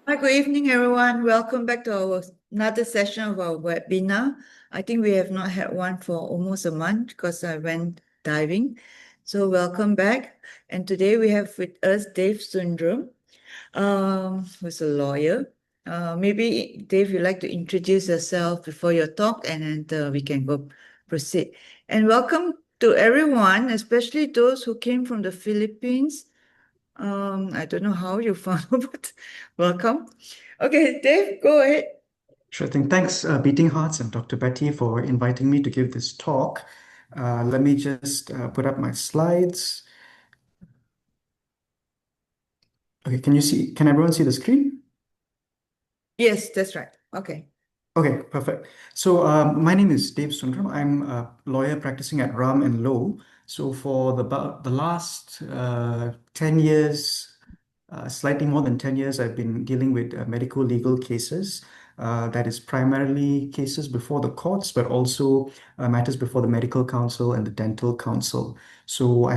Hi, good evening, everyone. Welcome back to another session of our webinar. I think we have not had one for almost a month because I went diving. So welcome back. And today we have with us Dave Sundram, who's a lawyer. Maybe Dave, you'd like to introduce yourself before your talk, and then we can go proceed. And welcome to everyone, especially those who came from the Philippines. I don't know how you found out, but welcome. Okay, Dave, go ahead. Sure thing. Thanks, Beating Hearts and Dr. Betty, for inviting me to give this talk. Let me just put up my slides. Okay, can everyone see the screen? Yes, that's right. Okay. Okay, perfect. So my name is Dave Sundram. I'm a lawyer practicing at RAM and Lowe. So for the last 10 years, slightly more than 10 years, I've been dealing with medical legal cases. That is primarily cases before the courts, but also matters before the Medical Council and the Dental Council. So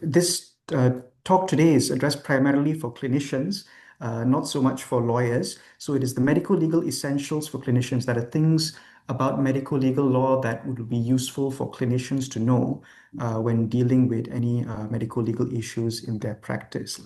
this talk today is addressed primarily for clinicians, not so much for lawyers. So it is the medical legal essentials for clinicians, that are things about medical legal law that would be useful for clinicians to know when dealing with any medical legal issues in their practice.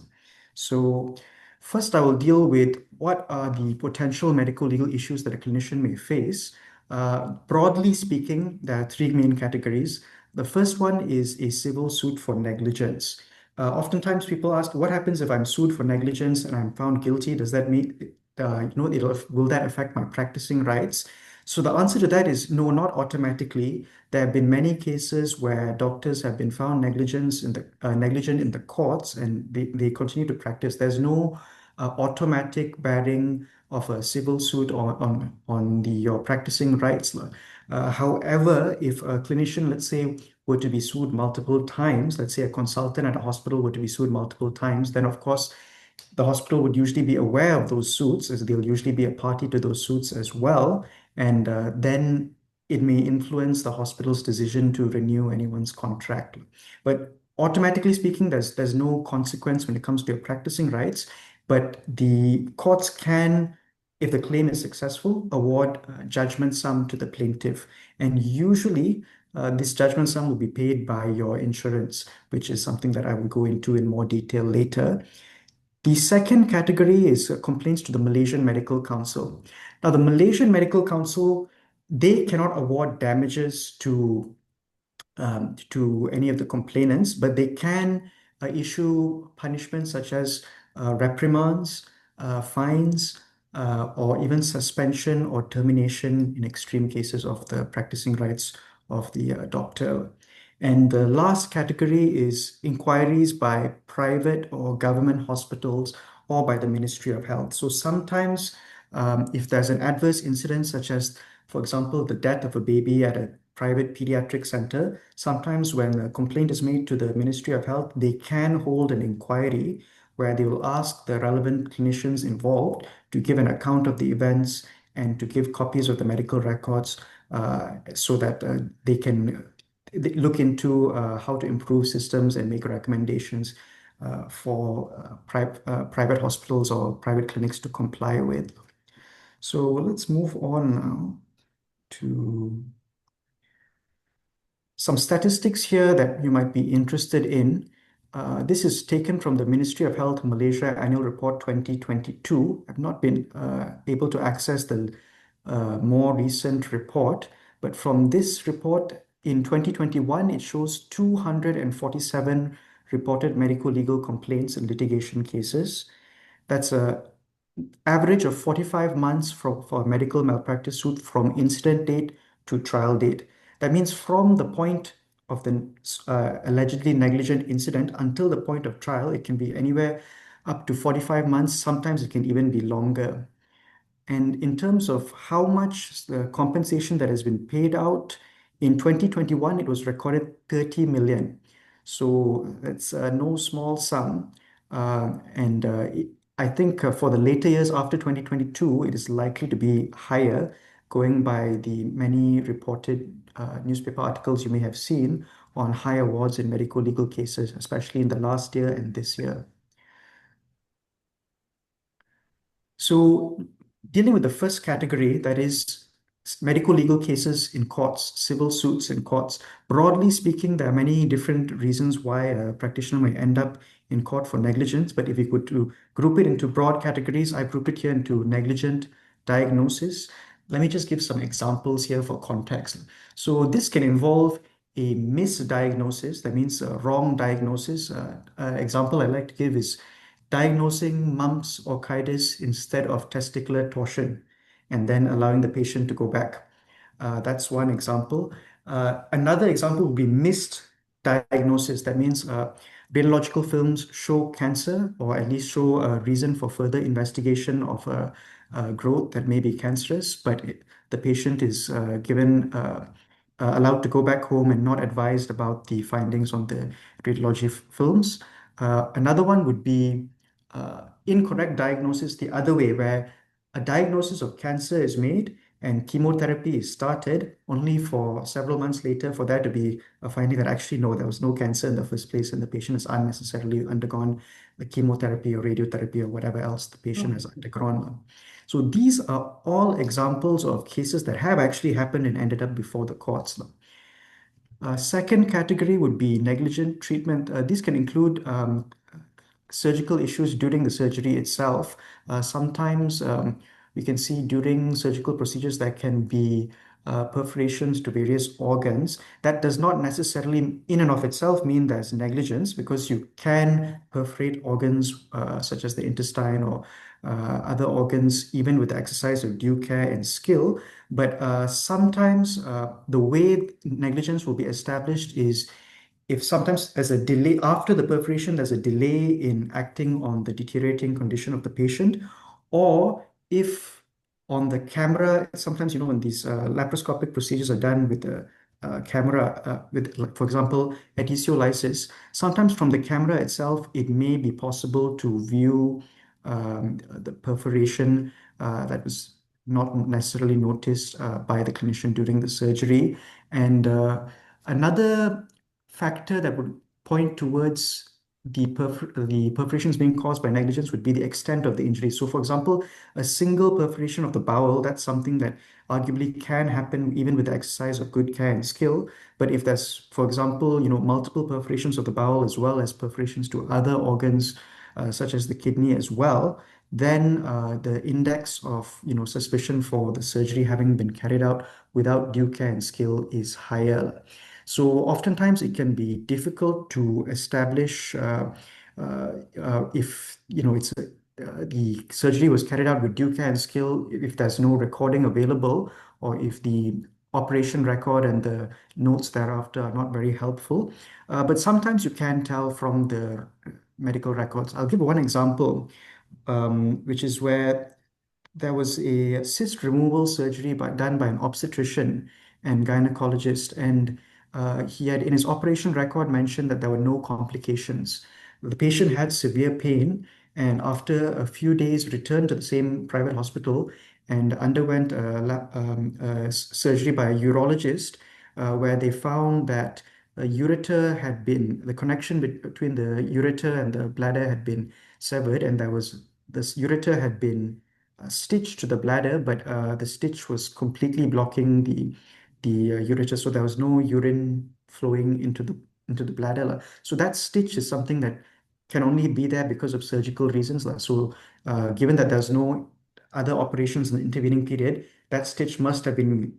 So first, I will deal with what are the potential medical legal issues that a clinician may face. Broadly speaking, there are three main categories. The first one is a civil suit for negligence. Oftentimes, people ask, "What happens if I'm sued for negligence and I'm found guilty? Does that mean, will that affect my practicing rights?" So the answer to that is no, not automatically. There have been many cases where doctors have been found negligent in the courts, and they continue to practice. There's no automatic bearing of a civil suit on your practicing rights. However, if a clinician, let's say, were to be sued multiple times, let's say a consultant at a hospital were to be sued multiple times, then of course the hospital would usually be aware of those suits, as they'll usually be a party to those suits as well. And then it may influence the hospital's decision to renew anyone's contract. But automatically speaking, there's no consequence when it comes to your practicing rights. But the courts can, if the claim is successful, award judgment sum to the plaintiff. And usually, this judgment sum will be paid by your insurance, which is something that I will go into in more detail later. The second category is complaints to the Malaysian Medical Council. Now, the Malaysian Medical Council, they cannot award damages to any of the complainants, but they can issue punishments such as reprimands, fines, or even suspension or termination in extreme cases of the practicing rights of the doctor. And the last category is inquiries by private or government hospitals or by the Ministry of Health. So sometimes, if there's an adverse incident, such as, for example, the death of a baby at a private pediatric center, sometimes when a complaint is made to the Ministry of Health, they can hold an inquiry where they will ask the relevant clinicians involved to give an account of the events and to give copies of the medical records so that they can look into how to improve systems and make recommendations for private hospitals or private clinics to comply with. So let's move on now to some statistics here that you might be interested in. This is taken from the Ministry of Health Malaysia Annual Report 2022. I've not been able to access the more recent report, but from this report in 2021, it shows 247 reported medical legal complaints and litigation cases. That's a average of 45 months for a medical malpractice suit from incident date to trial date. That means from the point of the allegedly negligent incident until the point of trial, it can be anywhere up to 45 months. Sometimes it can even be longer. And in terms of how much the compensation that has been paid out, in 2021, it was recorded 30 million. So that's no small sum. I think for the later years after 2022, it is likely to be higher, going by the many reported newspaper articles you may have seen on high awards in medical legal cases, especially in the last year and this year. So dealing with the first category, that is medical legal cases in courts, civil suits in courts. Broadly speaking, there are many different reasons why a practitioner may end up in court for negligence. But if we could to group it into broad categories, I group it here into negligent diagnosis. Let me just give some examples here for context. So this can involve a misdiagnosis, that means a wrong diagnosis. Example I like to give is diagnosing mumps or orchitis instead of testicular torsion, and then allowing the patient to go back. That's one example. Another example would be missed diagnosis. That means radiological films show cancer, or at least show a reason for further investigation of a growth that may be cancerous, but the patient is allowed to go back home and not advised about the findings on the radiology films. Another one would be incorrect diagnosis the other way, where a diagnosis of cancer is made and chemotherapy is started, only for several months later for there to be a finding that actually no, there was no cancer in the first place, and the patient has unnecessarily undergone the chemotherapy or radiotherapy or whatever else the patient has undergone. So these are all examples of cases that have actually happened and ended up before the courts. Second category would be negligent treatment. This can include surgical issues during the surgery itself. Sometimes we can see during surgical procedures there can be perforations to various organs. That does not necessarily, in and of itself, mean there's negligence, because you can perforate organs such as the intestine or other organs, even with the exercise of due care and skill. But sometimes the way negligence will be established is if sometimes there's a delay after the perforation, there's a delay in acting on the deteriorating condition of the patient, or if on the camera, sometimes, when these laparoscopic procedures are done with the camera, with, like, for example, adhesiolysis, sometimes from the camera itself, it may be possible to view the perforation that was not necessarily noticed by the clinician during the surgery. And another factor that would point towards the perforations being caused by negligence would be the extent of the injury. So, for example, a single perforation of the bowel, that's something that arguably can happen even with the exercise of good care and skill. But if there's, for example, multiple perforations of the bowel as well as perforations to other organs, such as the kidney as well, then the index of suspicion for the surgery having been carried out without due care and skill is higher. So oftentimes it can be difficult to establish if the surgery was carried out with due care and skill if there's no recording available, or if the operation record and the notes thereafter are not very helpful. But sometimes you can tell from the medical records. I'll give one example, which is where there was a cyst removal surgery done by an obstetrician and gynecologist, and he had in his operation record mentioned that there were no complications. The patient had severe pain, and after a few days returned to the same private hospital and underwent a surgery by a urologist, where they found that the connection between the ureter and the bladder had been severed, and this ureter had been stitched to the bladder, but the stitch was completely blocking the ureter, so there was no urine flowing into the bladder. So that stitch is something that can only be there because of surgical reasons. So given that there's no other operations in the intervening period, that stitch must have been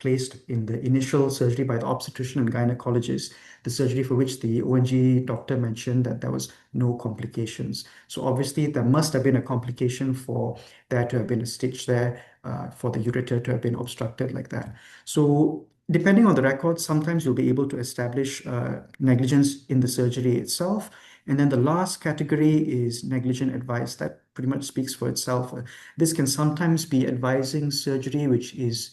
placed in the initial surgery by the obstetrician and gynecologist, the surgery for which the ONG doctor mentioned that there was no complications. So obviously there must have been a complication for there to have been a stitch there, for the ureter to have been obstructed like that. So depending on the records, sometimes you'll be able to establish negligence in the surgery itself. And then the last category is negligent advice. That pretty much speaks for itself. This can sometimes be advising surgery, which is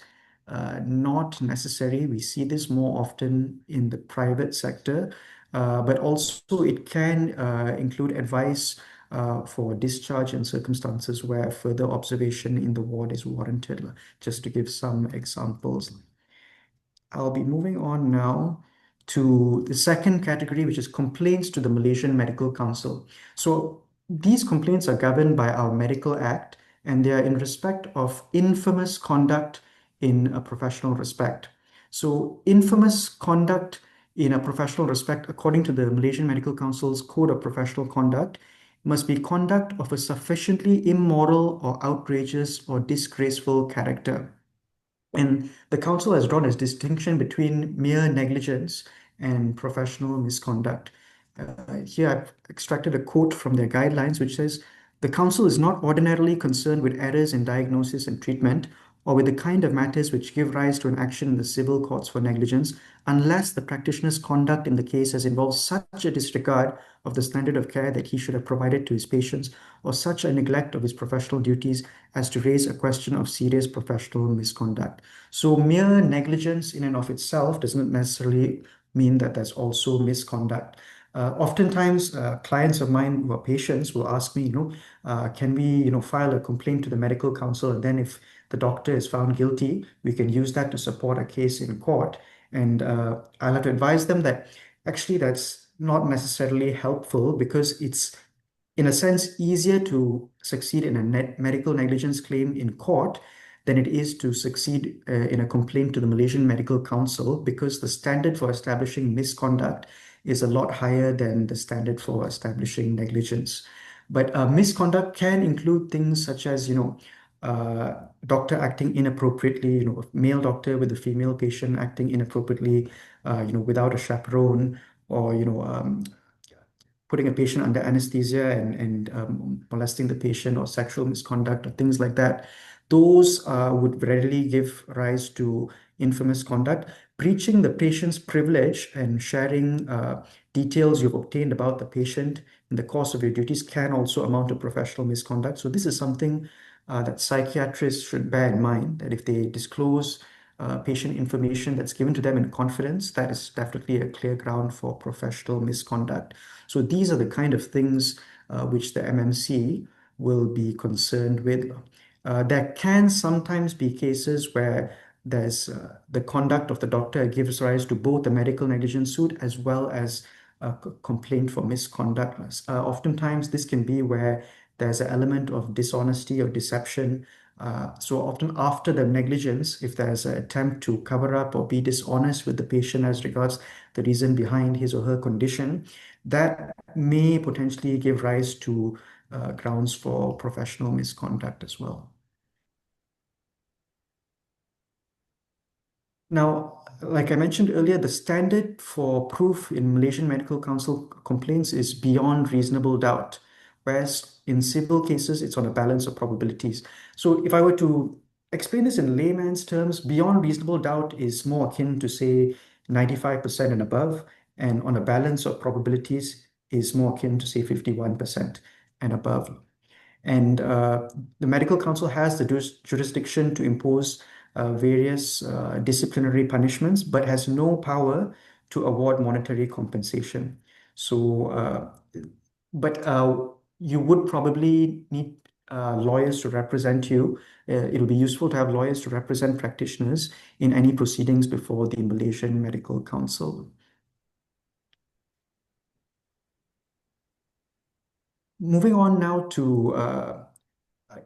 not necessary. We see this more often in the private sector, but also it can include advice for discharge in circumstances where further observation in the ward is warranted, just to give some examples. I'll be moving on now to the second category, which is complaints to the Malaysian Medical Council. So these complaints are governed by our Medical Act, and they are in respect of infamous conduct in a professional respect. So, infamous conduct in a professional respect, according to the Malaysian Medical Council's Code of Professional Conduct, must be conduct of a sufficiently immoral or outrageous or disgraceful character. And the council has drawn a distinction between mere negligence and professional misconduct. Here I've extracted a quote from their guidelines, which says, "The council is not ordinarily concerned with errors in diagnosis and treatment, or with the kind of matters which give rise to an action in the civil courts for negligence, unless the practitioner's conduct in the case has involved such a disregard of the standard of care that he should have provided to his patients, or such a neglect of his professional duties as to raise a question of serious professional misconduct." So mere negligence in and of itself does not necessarily mean that there's also misconduct. Oftentimes, clients of mine who are patients will ask me, can we, file a complaint to the medical council, and then if the doctor is found guilty, we can use that to support a case in court. And I'll have to advise them that actually that's not necessarily helpful, because it's, in a sense, easier to succeed in a medical negligence claim in court than it is to succeed in a complaint to the Malaysian Medical Council, because the standard for establishing misconduct is a lot higher than the standard for establishing negligence. But misconduct can include things such as, doctor acting inappropriately, a male doctor with a female patient acting inappropriately, without a chaperone, or, putting a patient under anesthesia and molesting the patient, or sexual misconduct, or things like that. Those would readily give rise to infamous conduct. Breaching the patient's privilege and sharing details you've obtained about the patient in the course of your duties can also amount to professional misconduct. So this is something that psychiatrists should bear in mind, that if they disclose patient information that's given to them in confidence, that is definitely a clear ground for professional misconduct. So these are the kind of things which the MMC will be concerned with. There can sometimes be cases where there's the conduct of the doctor gives rise to both a medical negligence suit as well as a complaint for misconduct. Oftentimes, this can be where there's an element of dishonesty or deception. So often after the negligence, if there's an attempt to cover up or be dishonest with the patient as regards the reason behind his or her condition, that may potentially give rise to grounds for professional misconduct as well. Now, like I mentioned earlier, the standard for proof in Malaysian Medical Council complaints is beyond reasonable doubt, whereas in civil cases, it's on a balance of probabilities. So if I were to explain this in layman's terms, beyond reasonable doubt is more akin to, say, 95% and above, and on a balance of probabilities is more akin to, say, 51% and above. And the Medical Council has the jurisdiction to impose various disciplinary punishments, but has no power to award monetary compensation. So, but you would probably need lawyers to represent you. It'll be useful to have lawyers to represent practitioners in any proceedings before the Malaysian Medical Council. Moving on now to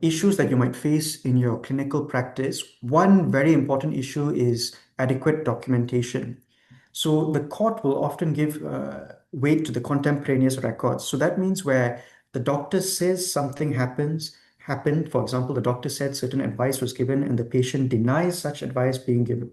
issues that you might face in your clinical practice. One very important issue is adequate documentation. So the court will often give weight to the contemporaneous records. So that means where the doctor says something happened, for example, the doctor said certain advice was given and the patient denies such advice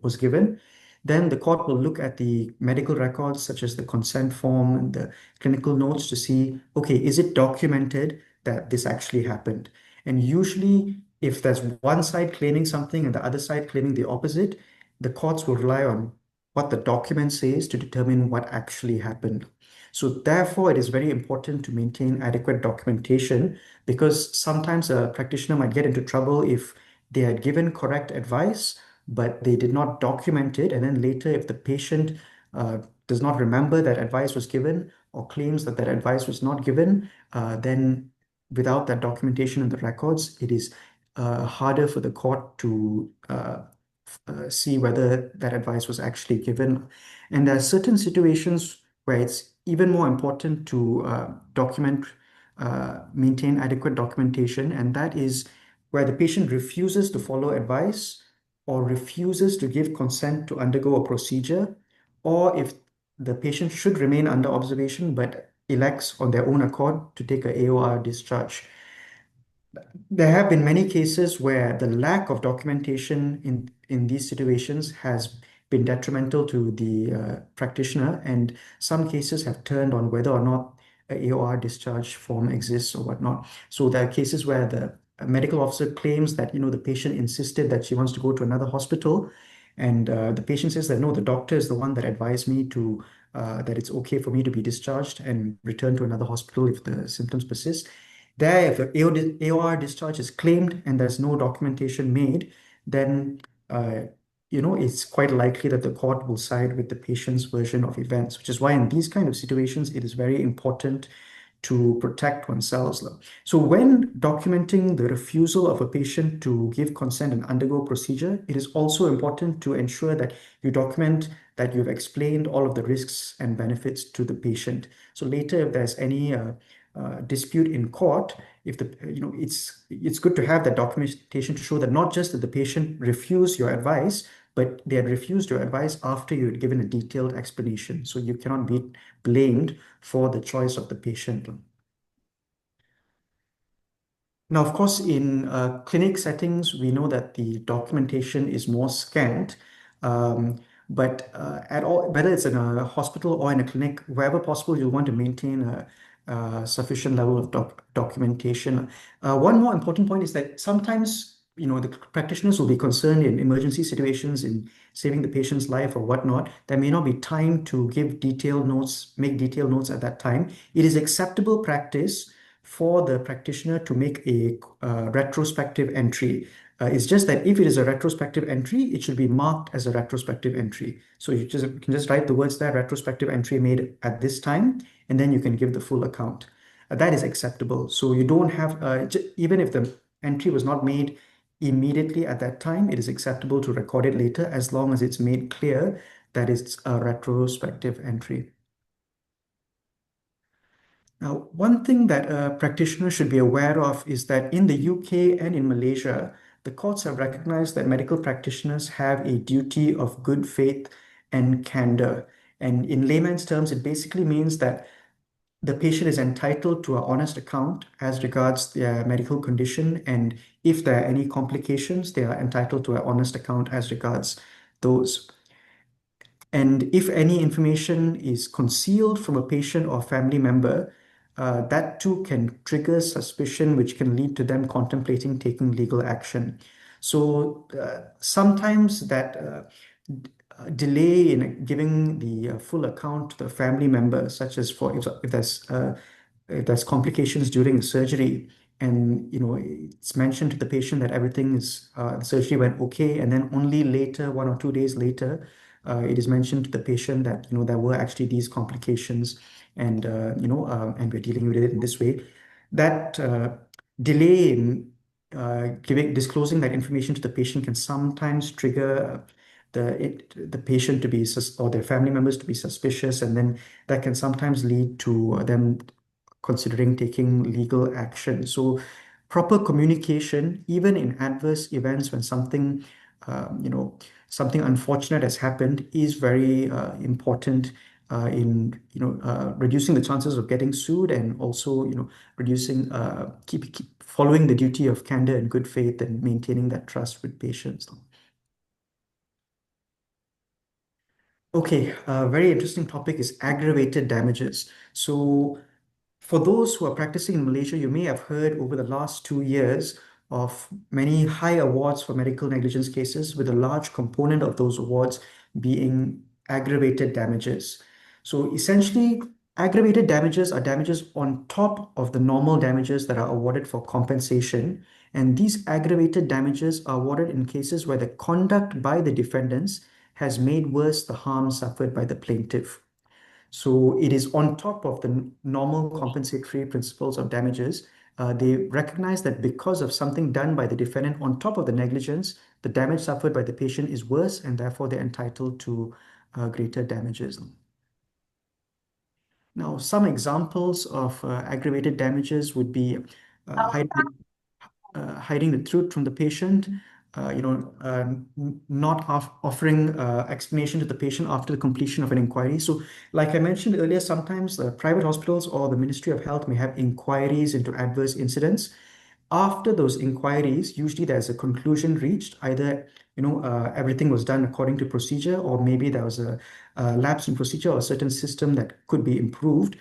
was given, then the court will look at the medical records, such as the consent form and the clinical notes, to see, okay, is it documented that this actually happened? And usually, if there's one side claiming something and the other side claiming the opposite, the courts will rely on what the document says to determine what actually happened. So therefore, it is very important to maintain adequate documentation, because sometimes a practitioner might get into trouble if they had given correct advice, but they did not document it. And then later, if the patient does not remember that advice was given, or claims that that advice was not given, then without that documentation in the records, it is harder for the court to see whether that advice was actually given. And there are certain situations where it's even more important to maintain adequate documentation, and that is where the patient refuses to follow advice or refuses to give consent to undergo a procedure, or if the patient should remain under observation but elects on their own accord to take a AOR discharge. There have been many cases where the lack of documentation in these situations has been detrimental to the practitioner, and some cases have turned on whether or not a AOR discharge form exists or whatnot. So there are cases where the medical officer claims that, the patient insisted that she wants to go to another hospital, and the patient says that no, the doctor is the one that advised me to that it's okay for me to be discharged and return to another hospital if the symptoms persist. There, if the AOR discharge is claimed and there's no documentation made, then it's quite likely that the court will side with the patient's version of events, which is why in these kind of situations, it is very important to protect oneself. So when documenting the refusal of a patient to give consent and undergo procedure, it is also important to ensure that you document that you've explained all of the risks and benefits to the patient. So later, if there's any dispute in court, if the it's good to have that documentation to show that not just that the patient refused your advice, but they had refused your advice after you had given a detailed explanation. So you cannot be blamed for the choice of the patient. Now, of course, in clinic settings, we know that the documentation is more scant. But at all, whether it's in a hospital or in a clinic, wherever possible, you want to maintain a sufficient level of documentation. One more important point is that sometimes, the practitioners will be concerned in emergency situations in saving the patient's life or whatnot. There may not be time to give detailed notes, make detailed notes at that time. It is acceptable practice for the practitioner to make a retrospective entry. It's just that if it is a retrospective entry, it should be marked as a retrospective entry. So you can just write the words there, retrospective entry made at this time, and then you can give the full account. That is acceptable. So you don't have, even if the entry was not made immediately at that time, it is acceptable to record it later as long as it's made clear that it's a retrospective entry. Now, one thing that a practitioner should be aware of is that in the UK and in Malaysia, the courts have recognized that medical practitioners have a duty of good faith and candor. And in layman's terms, it basically means that the patient is entitled to an honest account as regards their medical condition. And if there are any complications, they are entitled to an honest account as regards those. And if any information is concealed from a patient or family member, that too can trigger suspicion, which can lead to them contemplating taking legal action. So sometimes that delay in giving the full account to the family member, such as if there's complications during the surgery, and it's mentioned to the patient that everything is the surgery went okay, and then only later, 1 or 2 days later, it is mentioned to the patient that there were actually these complications, and and we're dealing with it in this way. That delay in disclosing that information to the patient can sometimes trigger the patient to be or their family members to be suspicious, and then that can sometimes lead to them considering taking legal action. So proper communication, even in adverse events when something unfortunate has happened, is very important in reducing the chances of getting sued, and also reducing keep following the duty of candor and good faith and maintaining that trust with patients. Okay, a very interesting topic is aggravated damages. So for those who are practicing in Malaysia, you may have heard over the last 2 years of many high awards for medical negligence cases, with a large component of those awards being aggravated damages. So essentially, aggravated damages are damages on top of the normal damages that are awarded for compensation. And these aggravated damages are awarded in cases where the conduct by the defendants has made worse the harm suffered by the plaintiff. So it is on top of the normal compensatory principles of damages. They recognize that because of something done by the defendant on top of the negligence, the damage suffered by the patient is worse, and therefore they're entitled to greater damages. Now, some examples of aggravated damages would be uh, high, hiding the truth from the patient, not offering explanation to the patient after the completion of an inquiry. So, like I mentioned earlier, sometimes private hospitals or the Ministry of Health may have inquiries into adverse incidents. After those inquiries, usually there's a conclusion reached. Either everything was done according to procedure, or maybe there was a lapse in procedure or a certain system that could be improved.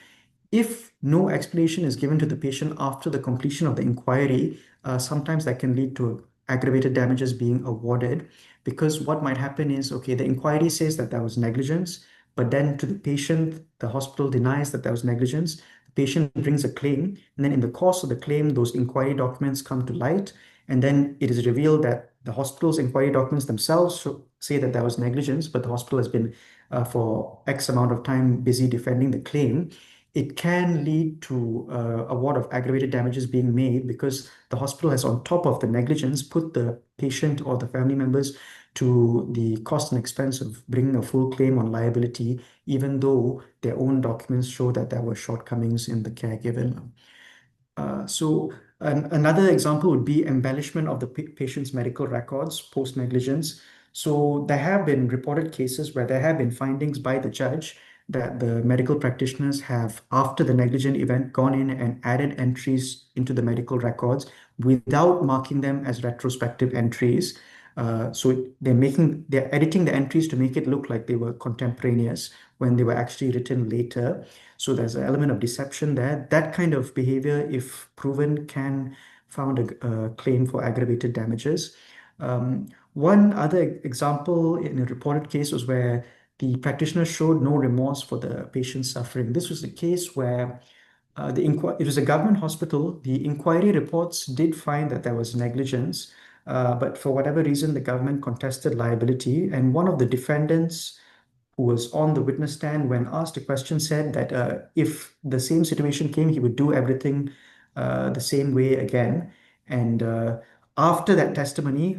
If no explanation is given to the patient after the completion of the inquiry, sometimes that can lead to aggravated damages being awarded, because what might happen is, okay, the inquiry says that there was negligence, but then to the patient, the hospital denies that there was negligence. The patient brings a claim, and then in the course of the claim, those inquiry documents come to light, and then it is revealed that the hospital's inquiry documents themselves say that there was negligence, but the hospital has been for X amount of time busy defending the claim. It can lead to award of aggravated damages being made, because the hospital has, on top of the negligence, put the patient or the family members to the cost and expense of bringing a full claim on liability, even though their own documents show that there were shortcomings in the care given. Another example would be embellishment of the patient's medical records post negligence. So there have been reported cases where there have been findings by the judge that the medical practitioners have, after the negligent event, gone in and added entries into the medical records without marking them as retrospective entries. So they're editing the entries to make it look like they were contemporaneous when they were actually written later. So there's an element of deception there. That kind of behavior, if proven, can found a claim for aggravated damages. One other example in a reported case was where the practitioner showed no remorse for the patient's suffering. This was a case where it was a government hospital. The inquiry reports did find that there was negligence, but for whatever reason, the government contested liability. And one of the defendants, who was on the witness stand when asked a question, said that if the same situation came, he would do everything the same way again. And after that testimony,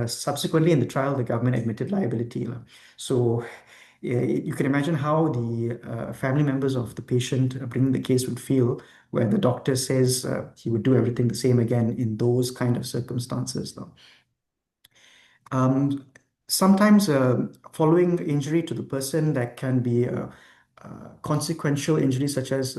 subsequently in the trial, the government admitted liability. So you can imagine how the family members of the patient bringing the case would feel, where the doctor says he would do everything the same again in those kind of circumstances, though. Sometimes following injury to the person, that can be consequential injury, such as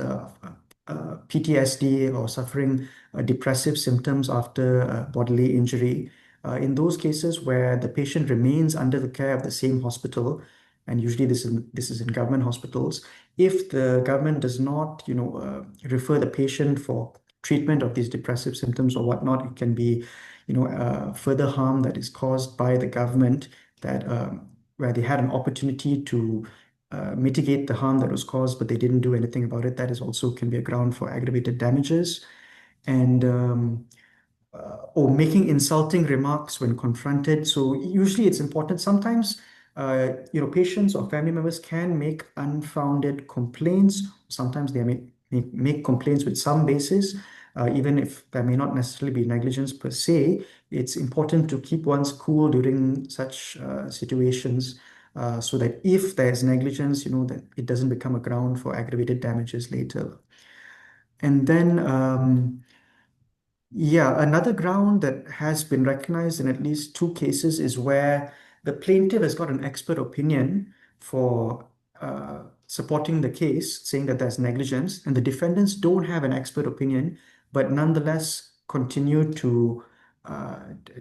PTSD or suffering depressive symptoms after bodily injury. In those cases where the patient remains under the care of the same hospital, and usually this is in government hospitals, if the government does not, refer the patient for treatment of these depressive symptoms or whatnot, it can be, further harm that is caused by the government, that where they had an opportunity to mitigate the harm that was caused, but they didn't do anything about it. That is also can be a ground for aggravated damages. And or making insulting remarks when confronted. So usually it's important. Sometimes, patients or family members can make unfounded complaints. Sometimes they may make complaints with some basis, even if there may not necessarily be negligence per se. It's important to keep one's cool during such situations, so that if there's negligence, that it doesn't become a ground for aggravated damages later. And then, yeah, another ground that has been recognized in at least two cases is where the plaintiff has got an expert opinion for supporting the case, saying that there's negligence, and the defendants don't have an expert opinion, but nonetheless continue to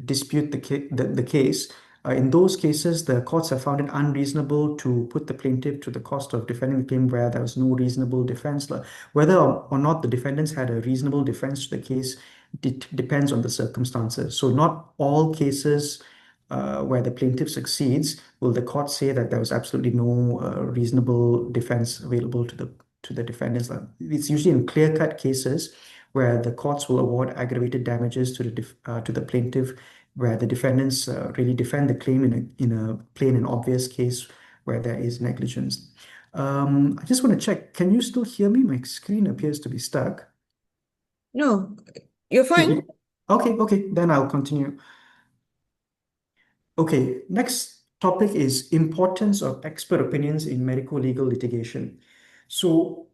dispute the case. In those cases, the courts have found it unreasonable to put the plaintiff to the cost of defending the claim where there was no reasonable defense. Whether or not the defendants had a reasonable defense to the case depends on the circumstances. So not all cases where the plaintiff succeeds will the court say that there was absolutely no reasonable defense available to the defendants. It's usually in clear-cut cases where the courts will award aggravated damages to the plaintiff, where the defendants really defend the claim in a plain and obvious case where there is negligence. I just want to check, can you still hear me? My screen appears to be stuck. No, you're fine. Okay, then I'll continue. Okay, next topic is importance of expert opinions in medical legal litigation. So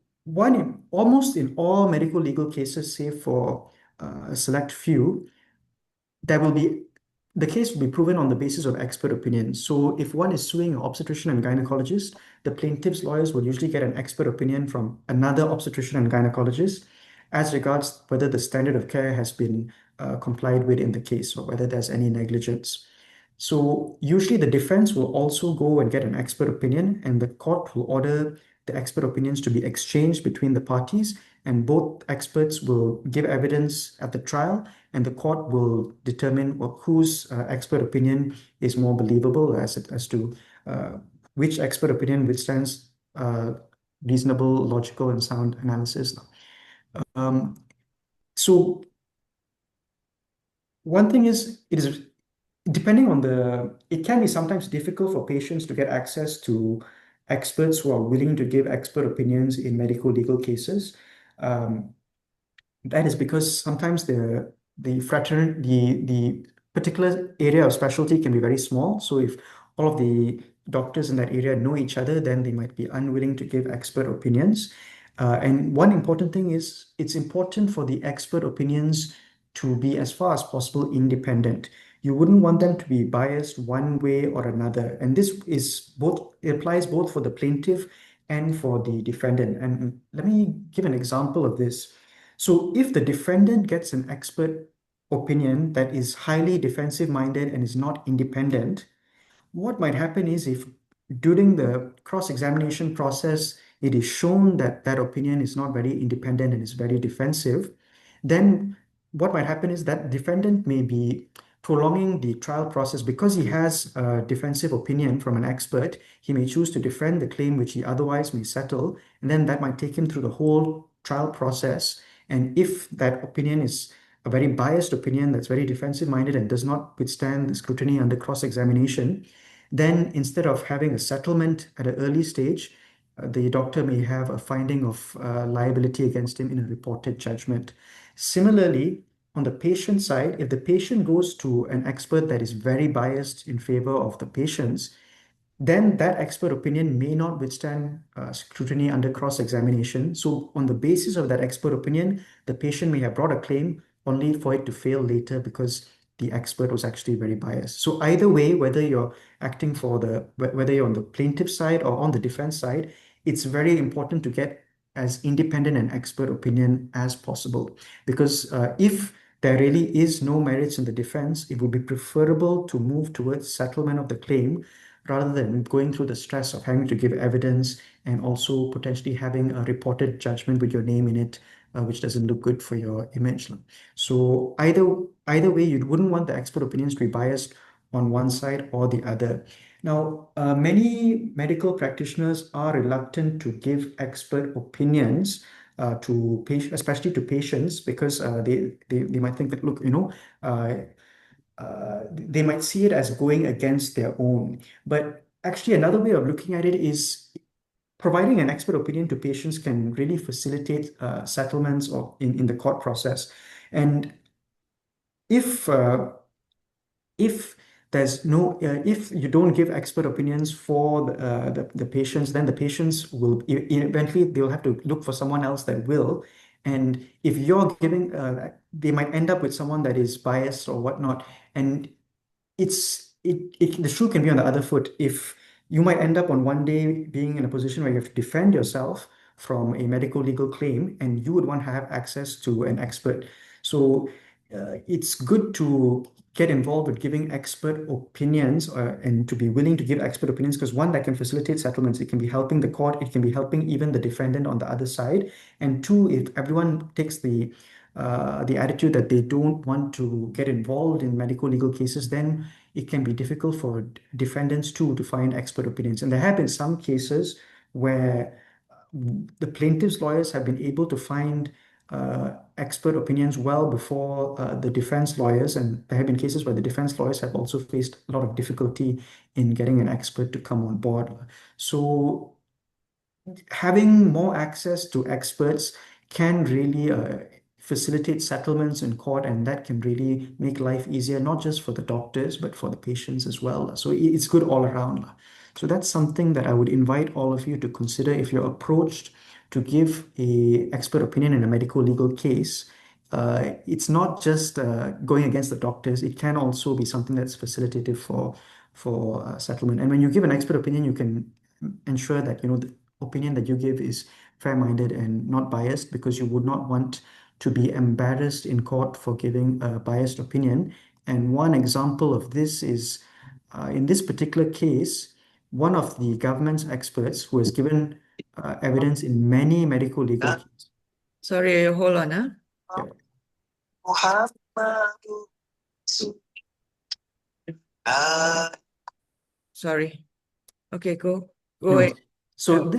almost in all medical legal cases, save for a select few, there will be the case will be proven on the basis of expert opinion. So if one is suing an obstetrician and gynecologist, the plaintiff's lawyers will usually get an expert opinion from another obstetrician and gynecologist as regards whether the standard of care has been complied with in the case or whether there's any negligence. So usually the defense will also go and get an expert opinion, and the court will order the expert opinions to be exchanged between the parties, and both experts will give evidence at the trial, and the court will determine whose expert opinion is more believable as to uh, which expert opinion withstands reasonable, logical, and sound analysis. Um, so one thing is, it is depending on it can be sometimes difficult for patients to get access to experts who are willing to give expert opinions in medical legal cases. Um, that is because sometimes the particular area of specialty can be very small. So if all of the doctors in that area know each other, then they might be unwilling to give expert opinions. And one important thing is it's important for the expert opinions to be as far as possible independent. You wouldn't want them to be biased one way or another. And this is both, it applies both for the plaintiff and for the defendant. And let me give an example of this. So if the defendant gets an expert opinion that is highly defensive minded and is not independent, what might happen is if during the cross-examination process, it is shown that that opinion is not very independent and is very defensive, then what might happen is that defendant may be prolonging the trial process because he has a defensive opinion from an expert. He may choose to defend the claim which he otherwise may settle, and then that might take him through the whole trial process. And if that opinion is a very biased opinion that's very defensive minded and does not withstand the scrutiny under cross-examination, then instead of having a settlement at an early stage, the doctor may have a finding of liability against him in a reported judgment. Similarly, on the patient side, if the patient goes to an expert that is very biased in favor of the patients, then that expert opinion may not withstand scrutiny under cross-examination. So on the basis of that expert opinion, the patient may have brought a claim only for it to fail later because the expert was actually very biased. So either way, whether you're whether you're on the plaintiff side or on the defense side, it's very important to get as independent an expert opinion as possible. Because if there really is no merits in the defense, it would be preferable to move towards settlement of the claim rather than going through the stress of having to give evidence and also potentially having a reported judgment with your name in it, which doesn't look good for your image. So either way, you wouldn't want the expert opinions to be biased on one side or the other. Now, many medical practitioners are reluctant to give expert opinions to patients, especially to patients, because they might think that, look, uh, they might see it as going against their own. But actually, another way of looking at it is providing an expert opinion to patients can really facilitate settlements or in the court process. And if if there's no if you don't give expert opinions for the patients, then the patients will eventually they'll have to look for someone else that will. And if you're giving they might end up with someone that is biased or whatnot. And the shoe can be on the other foot. If you might end up on one day being in a position where you have to defend yourself from a medical legal claim, and you would want to have access to an expert. So it's good to get involved with giving expert opinions and to be willing to give expert opinions, because one, that can facilitate settlements. It can be helping the court. It can be helping even the defendant on the other side. And two, if everyone takes the attitude that they don't want to get involved in medical legal cases, then it can be difficult for defendants too to find expert opinions. And there have been some cases where the plaintiff's lawyers have been able to find expert opinions well before the defense lawyers. And there have been cases where the defense lawyers have also faced a lot of difficulty in getting an expert to come on board. So having more access to experts can really facilitate settlements in court, and that can really make life easier, not just for the doctors, but for the patients as well. So it's good all around. So that's something that I would invite all of you to consider if you're approached to give a expert opinion in a medical legal case. it's not just going against the doctors. It can also be something that's facilitative for settlement. And when you give an expert opinion, you can ensure that the opinion that you give is fair-minded and not biased, because you would not want to be embarrassed in court for giving a biased opinion. And one example of this is in this particular case, one of the government's experts who has given evidence in many medical legal cases. Sorry, hold on. Yeah. Sorry. Okay, go No worries. ahead. So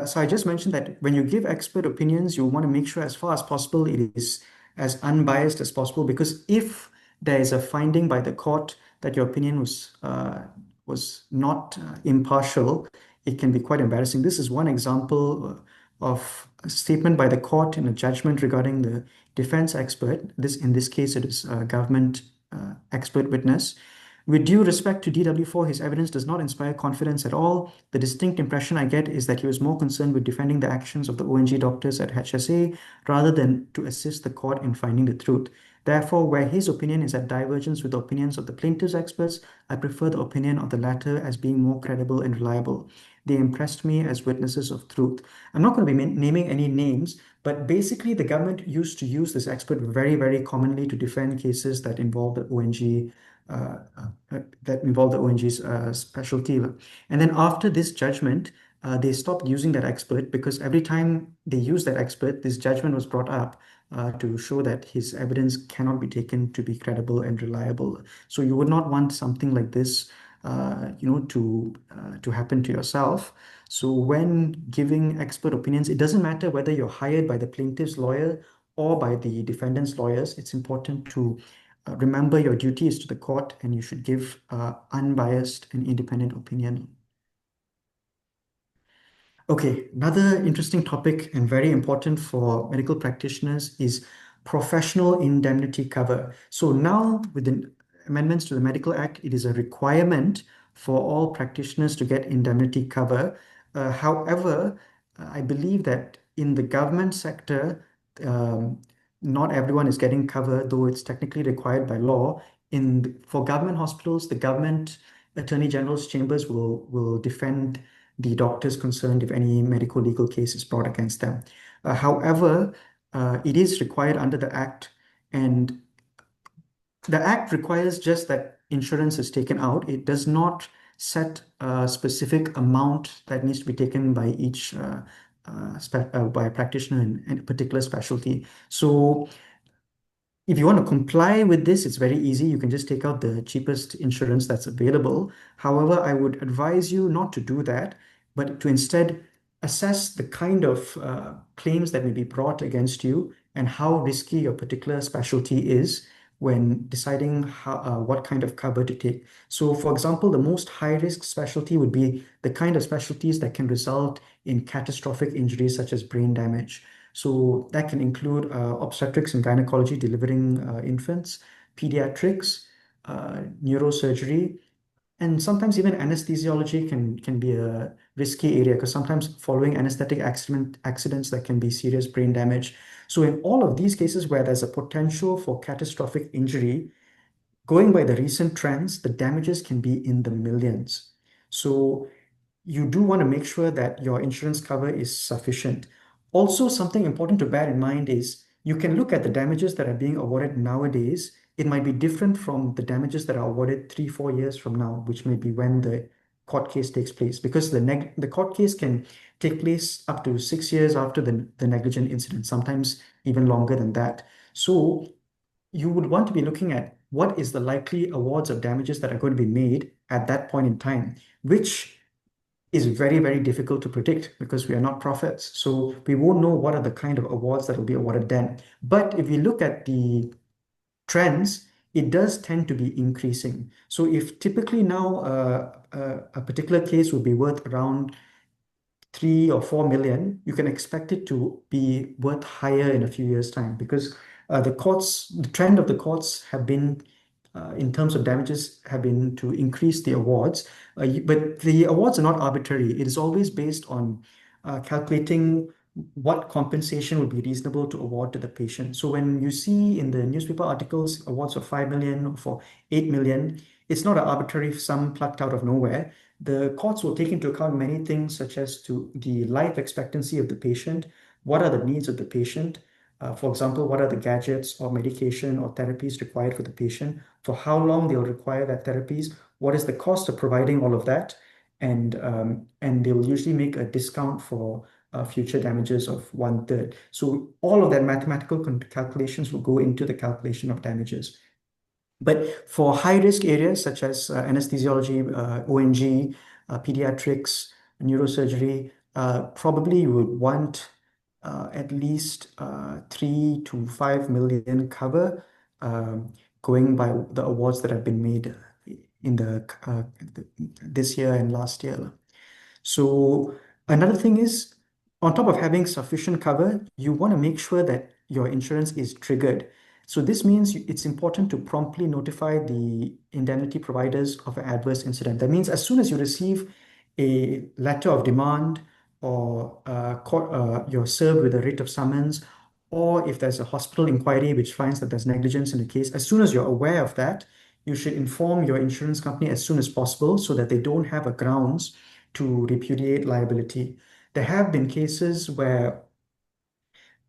so I just mentioned that when you give expert opinions, you want to make sure as far as possible it is as unbiased as possible, because if there is a finding by the court that your opinion was not impartial, it can be quite embarrassing. This is one example of a statement by the court in a judgment regarding the defense expert. In this case, it is a government expert witness. With due respect to DW4, his evidence does not inspire confidence at all. The distinct impression I get is that he was more concerned with defending the actions of the ONG doctors at HSA rather than to assist the court in finding the truth. Therefore, where his opinion is at divergence with the opinions of the plaintiff's experts, I prefer the opinion of the latter as being more credible and reliable. They impressed me as witnesses of truth. I'm not going to be naming any names, but basically the government used to use this expert very, very commonly to defend cases that involve the ONG ONG's specialty. And then after this judgment, they stopped using that expert, because every time they used that expert, this judgment was brought up to show that his evidence cannot be taken to be credible and reliable. So you would not want something like this, to happen to yourself. So when giving expert opinions, it doesn't matter whether you're hired by the plaintiff's lawyer or by the defendant's lawyers. It's important to remember your duty is to the court, and you should give unbiased and independent opinion. Okay, another interesting topic and very important for medical practitioners is professional indemnity cover. So now, with the amendments to the Medical Act, it is a requirement for all practitioners to get indemnity cover. However, I believe that in the government sector, not everyone is getting cover, though it's technically required by law. For government hospitals, the government attorney general's chambers will defend the doctors concerned if any medical legal case is brought against them. However, it is required under the Act, and the Act requires just that insurance is taken out. It does not set a specific amount that needs to be taken by each by a practitioner in a particular specialty. So if you want to comply with this, it's very easy. You can just take out the cheapest insurance that's available. However, I would advise you not to do that, but to instead assess the kind of claims that may be brought against you and how risky your particular specialty is when deciding what kind of cover to take. So, for example, the most high-risk specialty would be the kind of specialties that can result in catastrophic injuries such as brain damage. So that can include obstetrics and gynecology, delivering infants, pediatrics, neurosurgery, and sometimes even anesthesiology can be a risky area, because sometimes following anesthetic accidents that can be serious brain damage. So in all of these cases where there's a potential for catastrophic injury, going by the recent trends, the damages can be in the millions. So you do want to make sure that your insurance cover is sufficient. Also, something important to bear in mind is you can look at the damages that are being awarded nowadays. It might be different from the damages that are awarded 3-4 years from now, which may be when the court case takes place, because the court case can take place up to 6 years after the negligent incident, sometimes even longer than that. So you would want to be looking at what is the likely awards of damages that are going to be made at that point in time, which is very, very difficult to predict because we are not prophets. So we won't know what are the kind of awards that will be awarded then. But if we look at the trends, it does tend to be increasing. So if typically now a particular case would be worth around 3 or 4 million, you can expect it to be worth higher in a few years' time, because the trend of the courts have been, in terms of damages, have been to increase the awards. But the awards are not arbitrary. It is always based on calculating what compensation would be reasonable to award to the patient. So when you see in the newspaper articles awards of 5 million or for 8 million, it's not an arbitrary sum plucked out of nowhere. The courts will take into account many things such as to the life expectancy of the patient, what are the needs of the patient, for example, what are the gadgets or medication or therapies required for the patient, for how long they'll require that therapies, what is the cost of providing all of that, and they'll usually make a discount for future damages of 1/3. So all of that mathematical calculations will go into the calculation of damages. But for high risk areas such as anesthesiology, ONG, pediatrics, neurosurgery, probably you would want at least 3 to 5 million cover, going by the awards that have been made in this year and last year. So another thing is, on top of having sufficient cover, you want to make sure that your insurance is triggered. So this means it's important to promptly notify the indemnity providers of an adverse incident. That means as soon as you receive a letter of demand or you're served with a writ of summons, or if there's a hospital inquiry which finds that there's negligence in the case, as soon as you're aware of that, you should inform your insurance company as soon as possible so that they don't have a grounds to repudiate liability. There have been cases where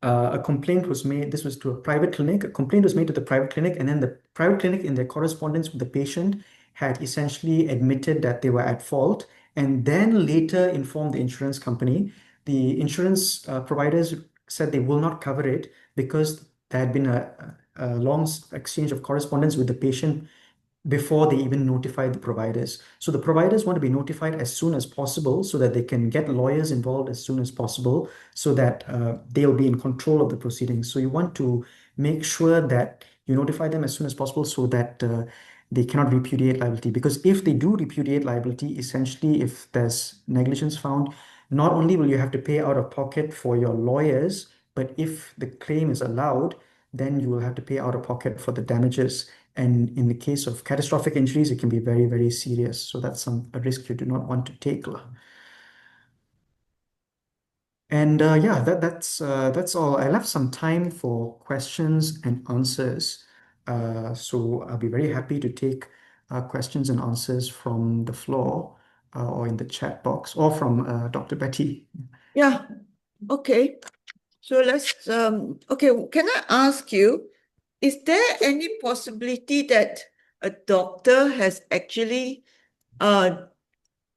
a complaint was made. This was to a private clinic. A complaint was made to the private clinic, and then the private clinic, in their correspondence with the patient, had essentially admitted that they were at fault, and then later informed the insurance company. The insurance providers said they will not cover it because there had been a long exchange of correspondence with the patient before they even notify the providers. So the providers want to be notified as soon as possible so that they can get lawyers involved as soon as possible so that they'll be in control of the proceedings. So you want to make sure that you notify them as soon as possible so that they cannot repudiate liability. Because if they do repudiate liability, essentially, if there's negligence found, not only will you have to pay out of pocket for your lawyers, but if the claim is allowed, then you will have to pay out of pocket for the damages. And in the case of catastrophic injuries, it can be very, very serious. So that's a risk you do not want to take. And yeah, that's all. I left some time for questions and answers. So I'll be very happy to take questions and answers from the floor or in the chat box or from Dr. Betty. Yeah, okay. So okay, can I ask you, is there any possibility that a doctor has actually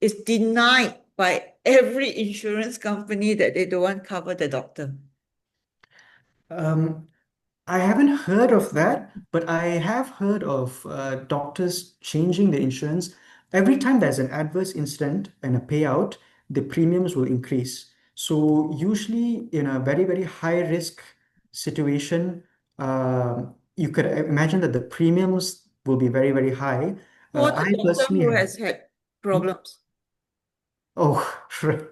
is denied by every insurance company that they don't want to cover the doctor? Um, I haven't heard of that, but I have heard of doctors changing the insurance. Every time there's an adverse incident and a payout, the premiums will increase. So usually in a very, very high risk situation, you could imagine that the premiums will be very, very high. For the I doctor personally who have. has had problems. Oh, right,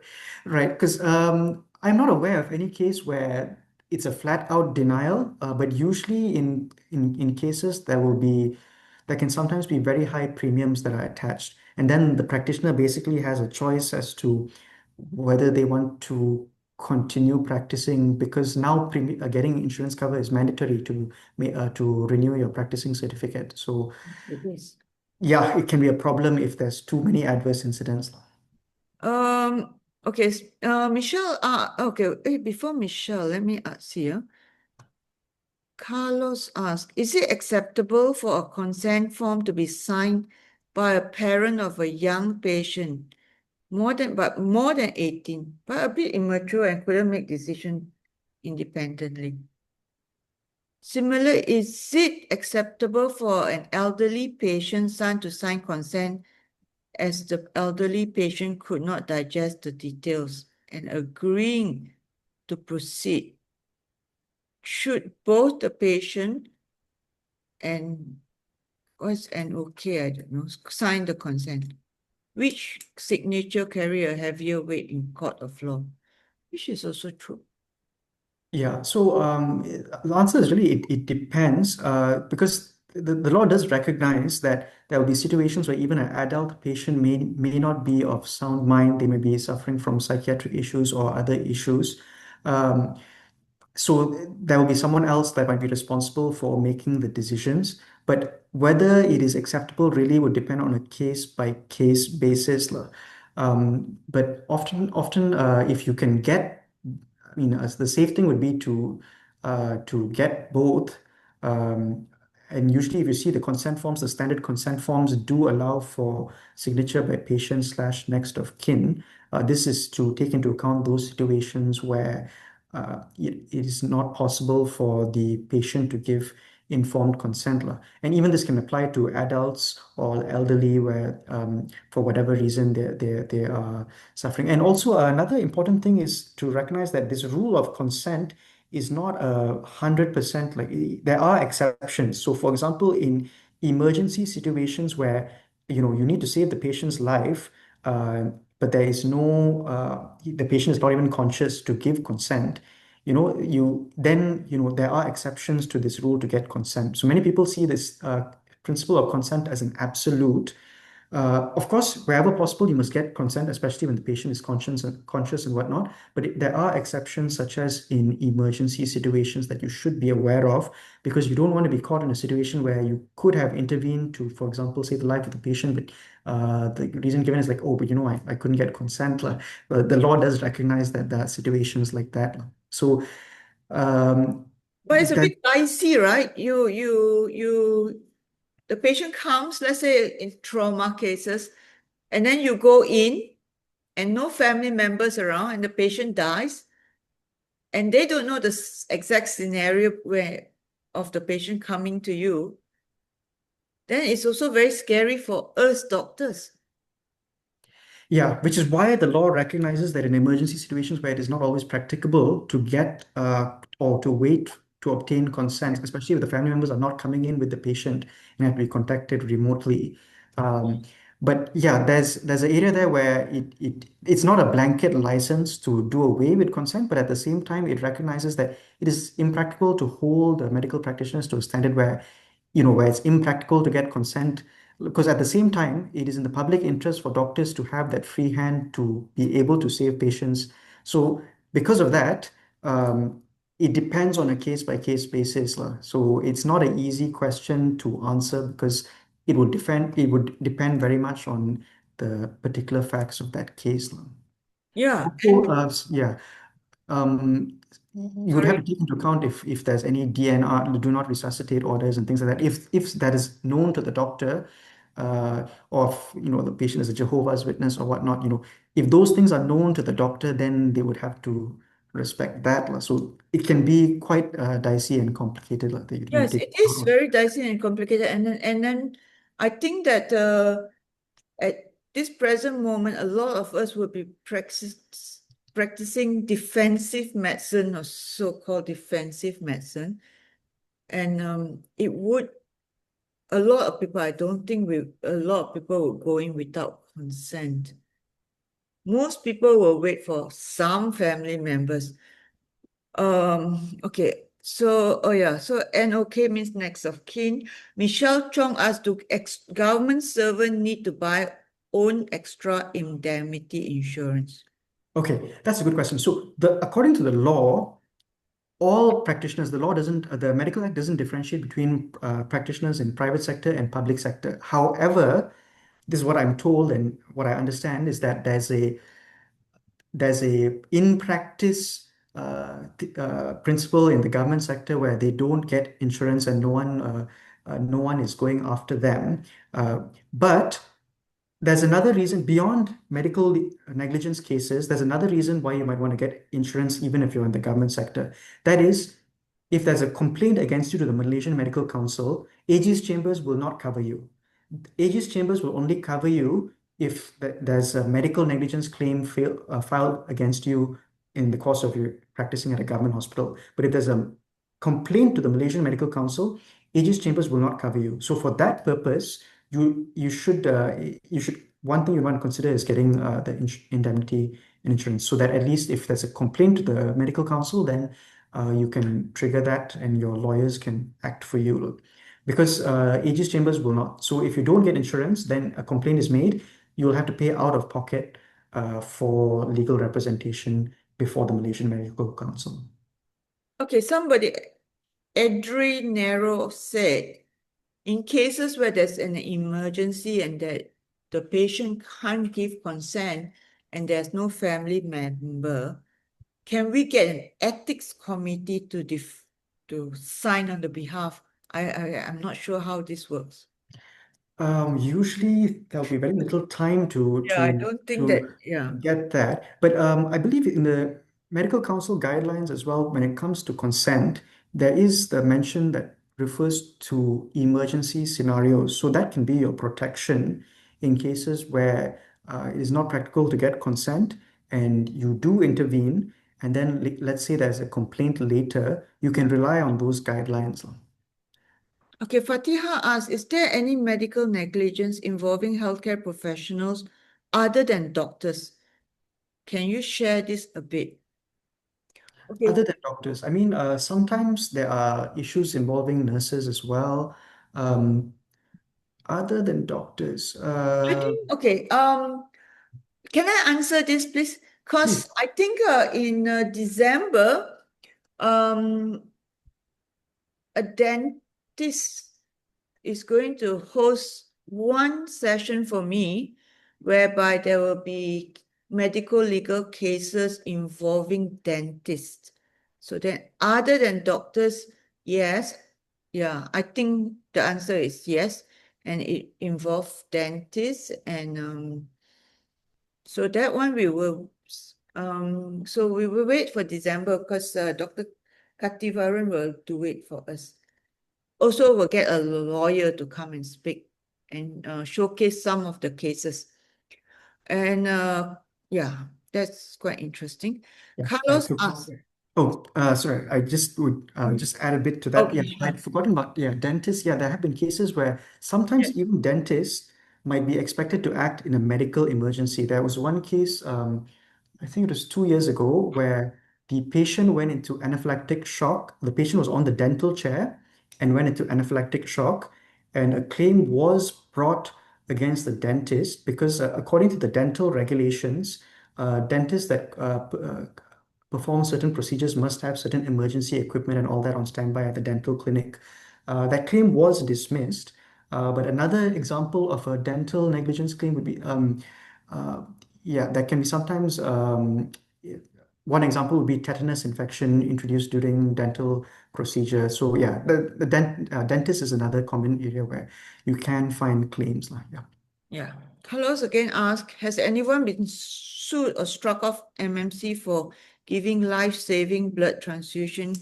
right. Because I'm not aware of any case where it's a flat out denial, but usually in cases there can sometimes be very high premiums that are attached, and then the practitioner basically has a choice as to whether they want to continue practicing because now getting insurance cover is mandatory to renew your practicing certificate. So It is. yeah, it can be a problem if there's too many adverse incidents. Okay, Michelle, okay, before Michelle, let me see here. Carlos asked, is it acceptable for a consent form to be signed by a parent of a young patient, more than 18, but a bit immature and couldn't make decision independently? Similar, is it acceptable for an elderly patient's son to sign consent as the elderly patient could not digest the details and agreeing to proceed? Should both the patient and I don't know, sign the consent? Which signature carry a heavier weight in court of law? Which is also true. Yeah, so the answer is really it depends because the law does recognize that there will be situations where even an adult patient may not be of sound mind. They may be suffering from psychiatric issues or other issues. Um, so there will be someone else that might be responsible for making the decisions. But whether it is acceptable really would depend on a case by case basis, lah. But often, if you can get, I mean, as the safe thing would be to get both. Um, and usually, if you see the consent forms, the standard consent forms do allow for signature by patient slash next of kin. This is to take into account those situations where it is not possible for the patient to give informed consent. And even this can apply to adults or elderly where for whatever reason they are suffering. And also another important thing is to recognize that this rule of consent is not 100%. Like there are exceptions. So for example, in emergency situations where you need to save the patient's life, but there is no the patient is not even conscious to give consent, there are exceptions to this rule to get consent. So many people see this principle of consent as an absolute. Of course, wherever possible, you must get consent, especially when the patient is conscious and whatnot. But there are exceptions, such as in emergency situations, that you should be aware of, because you don't want to be caught in a situation where you could have intervened to, for example, save the life of the patient, but the reason given is like, oh, but I couldn't get consent. The law does recognize that there are situations like that. So um, But it's a that bit dicey, right? The patient comes, let's say in trauma cases, and then you go in and no family members around, and the patient dies, and they don't know the exact scenario where of the patient coming to you, then it's also very scary for us doctors. Yeah, which is why the law recognizes that in emergency situations where it is not always practicable to get or to wait to obtain consent, especially if the family members are not coming in with the patient and have to be contacted remotely. But yeah, there's an area there where it's not a blanket license to do away with consent, but at the same time, it recognizes that it is impractical to hold medical practitioners to a standard where it's impractical to get consent, because at the same time it is in the public interest for doctors to have that free hand to be able to save patients. So because of that, it depends on a case by case basis, lah. So it's not an easy question to answer because it would depend very much on the particular facts of that case, lah. Yeah, Also, and yeah, you would have sorry. to take into account if there's any DNR, do not resuscitate orders and things like that. If that is known to the doctor, or if, the patient is a Jehovah's Witness or whatnot, if those things are known to the doctor, then they would have to respect that, lah. So it can be quite dicey and complicated, lah, that you Yes, take it account is of. very dicey and complicated. And then I think that at this present moment, a lot of us will be practicing defensive medicine or so-called defensive medicine. And a lot of people, I don't think a lot of people will go in without consent. Most people will wait for some family members. Okay. So, oh yeah, so NOK means next of kin. Michelle Chong asked, do government servant need to buy own extra indemnity insurance? Okay, that's a good question. So according to the law, all practitioners, the Medical Act doesn't differentiate between practitioners in private sector and public sector. However, this is what I'm told and what I understand is that there's a in practice principle in the government sector where they don't get insurance and no one is going after them. But there's another reason beyond medical negligence cases. There's another reason why you might want to get insurance even if you're in the government sector. That is, if there's a complaint against you to the Malaysian Medical Council, AG's chambers will not cover you. AG's chambers will only cover you if there's a medical negligence claim filed against you in the course of you practicing at a government hospital. But if there's a complaint to the Malaysian Medical Council, AG's chambers will not cover you. So for that purpose, you should one thing you want to consider is getting the indemnity and insurance, so that at least if there's a complaint to the medical council, then you can trigger that and your lawyers can act for you, because AG's chambers will not. So if you don't get insurance, then a complaint is made, you'll have to pay out of pocket for legal representation before the Malaysian Medical Council. Okay, somebody, Edry Nero said, in cases where there's an emergency and that the patient can't give consent and there's no family member, can we get an ethics committee to sign on the behalf? I'm not sure how this works. Usually there'll be very little time to Yeah, I to don't think to that, yeah. get that. But I believe in the Medical Council guidelines as well, when it comes to consent, there is the mention that refers to emergency scenarios. So that can be your protection in cases where it is not practical to get consent and you do intervene, and then let's say there's a complaint later, you can rely on those guidelines. Okay, Fatiha asks, is there any medical negligence involving healthcare professionals other than doctors? Can you share this a bit? Okay, Other than doctors, I mean, sometimes there are issues involving nurses as well. Um, Other than doctors, I think, okay, can I answer this, please? Because please. I think in December, um, a dentist is going to host one session for me whereby there will be medical legal cases involving dentists. So then other than doctors, yes, yeah, I think the answer is yes. And it involves dentists and so that one we will so we will wait for December because Dr. Kativaran will do it for us. Also, we'll get a lawyer to come and speak and showcase some of the cases. And yeah, that's quite interesting. Yeah, I Carlos forgot. asked, Oh, sorry. I just would just add a bit to that. okay, Yeah, sure. I'd forgotten about dentists. Yeah, there have been cases where Yeah. sometimes even dentists might be expected to act in a medical emergency. There was one case, I think it was 2 years ago, where the patient went into anaphylactic shock. The patient was on the dental chair and went into anaphylactic shock, and a claim was brought against the dentist because, according to the dental regulations, dentists that perform certain procedures must have certain emergency equipment and all that on standby at the dental clinic. That claim was dismissed. But another example of a dental negligence claim would be, uh, yeah, that can be sometimes. One example would be tetanus infection introduced during dental procedure. So yeah, dentist is another common area where you can find claims like yeah. Yeah. Carlos again asked, has anyone been sued or struck off MMC for giving life-saving blood transfusion?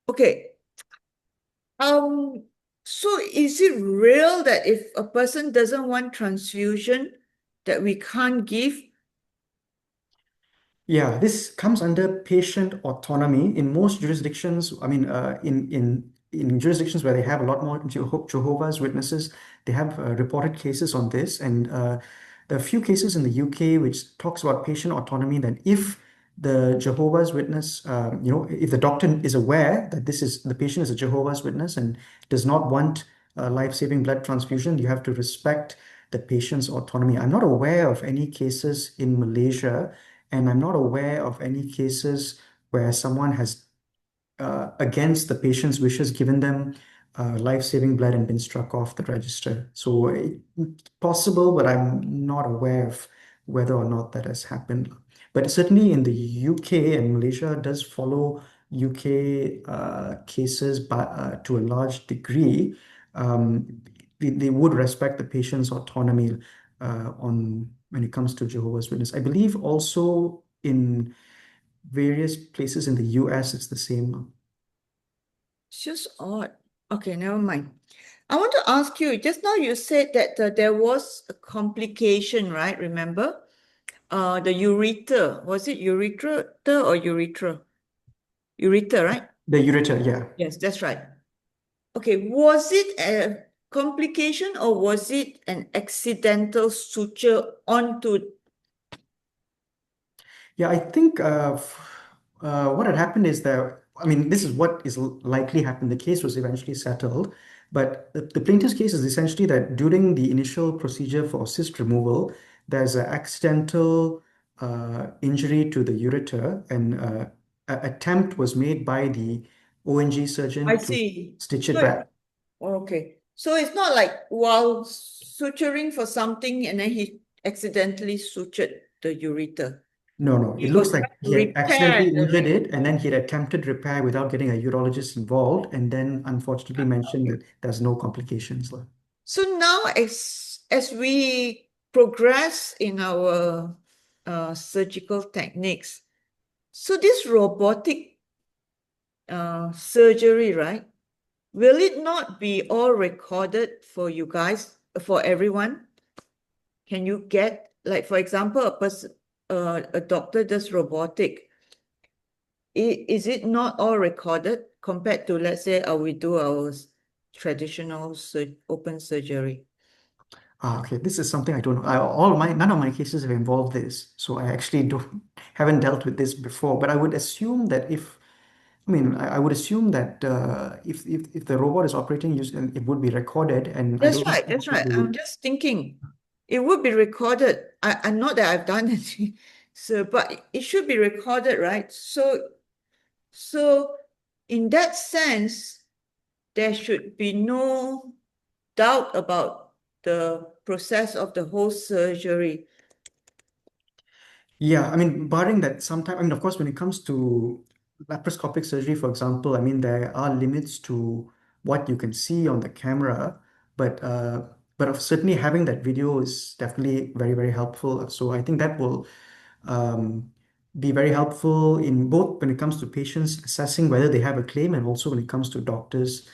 Okay. So is it real that if a person doesn't want transfusion, that we can't give? Yeah, this comes under patient autonomy in most jurisdictions. I mean, in jurisdictions where they have a lot more Jehovah's Witnesses, they have reported cases on this, and there are a few cases in the UK which talks about patient autonomy. That if the Jehovah's Witness, if the doctor is aware that the patient is a Jehovah's Witness and does not want life-saving blood transfusion, you have to respect the patient's autonomy. I'm not aware of any cases in Malaysia, and I'm not aware of any cases where someone has, against the patient's wishes, given them life-saving blood and been struck off the register. So it's possible, but I'm not aware of whether or not that has happened. But certainly in the UK, and Malaysia does follow UK cases, but to a large degree, they would respect the patient's autonomy on when it comes to Jehovah's Witness. I believe also in various places in the US, it's the same. It's just odd. Okay, never mind. I want to ask you, just now you said that there was a complication, right? Remember? The urethra. Was it urethra or urethra? Urethra, right? The ureter, yeah. Yes, that's right. Okay, was it a complication or was it an accidental suture onto? Yeah, I think what had happened is that, I mean, this is what is likely happened. The case was eventually settled, but the plaintiff's case is essentially that during the initial procedure for cyst removal, there's an accidental injury to the ureter, and an attempt was made by the ONG I surgeon to see. stitch it So, back. okay. So it's not like while suturing for something and then he accidentally sutured the ureter. No, no. It He was looks like trying to he had repair accidentally the injured it, and then he had attempted repair without getting a urologist involved, and then unfortunately mentioned Okay. that there's no complications. Lah. So now as we progress in our surgical techniques, so this robotic surgery, right? Will it not be all recorded for you guys, for everyone? Can you get, like, for example, a doctor does robotic. Is it not all recorded compared to, let's say, we do our traditional open surgery? Okay. This is something I don't know. None of my cases have involved this, so I actually don't haven't dealt with this before. But I would assume that I would assume that if the robot is operating, it would be recorded, and I That's don't right. see That's why right. they I'm would. just thinking it would be recorded. I not that I've done it, so but it should be recorded, right? So in that sense, there should be no doubt about the process of the whole surgery. Yeah, barring that sometimes, of course, when it comes to laparoscopic surgery, for example, there are limits to what you can see on the camera, but of certainly having that video is definitely very, very helpful. So I think that will um, be very helpful in both when it comes to patients assessing whether they have a claim, and also when it comes to doctors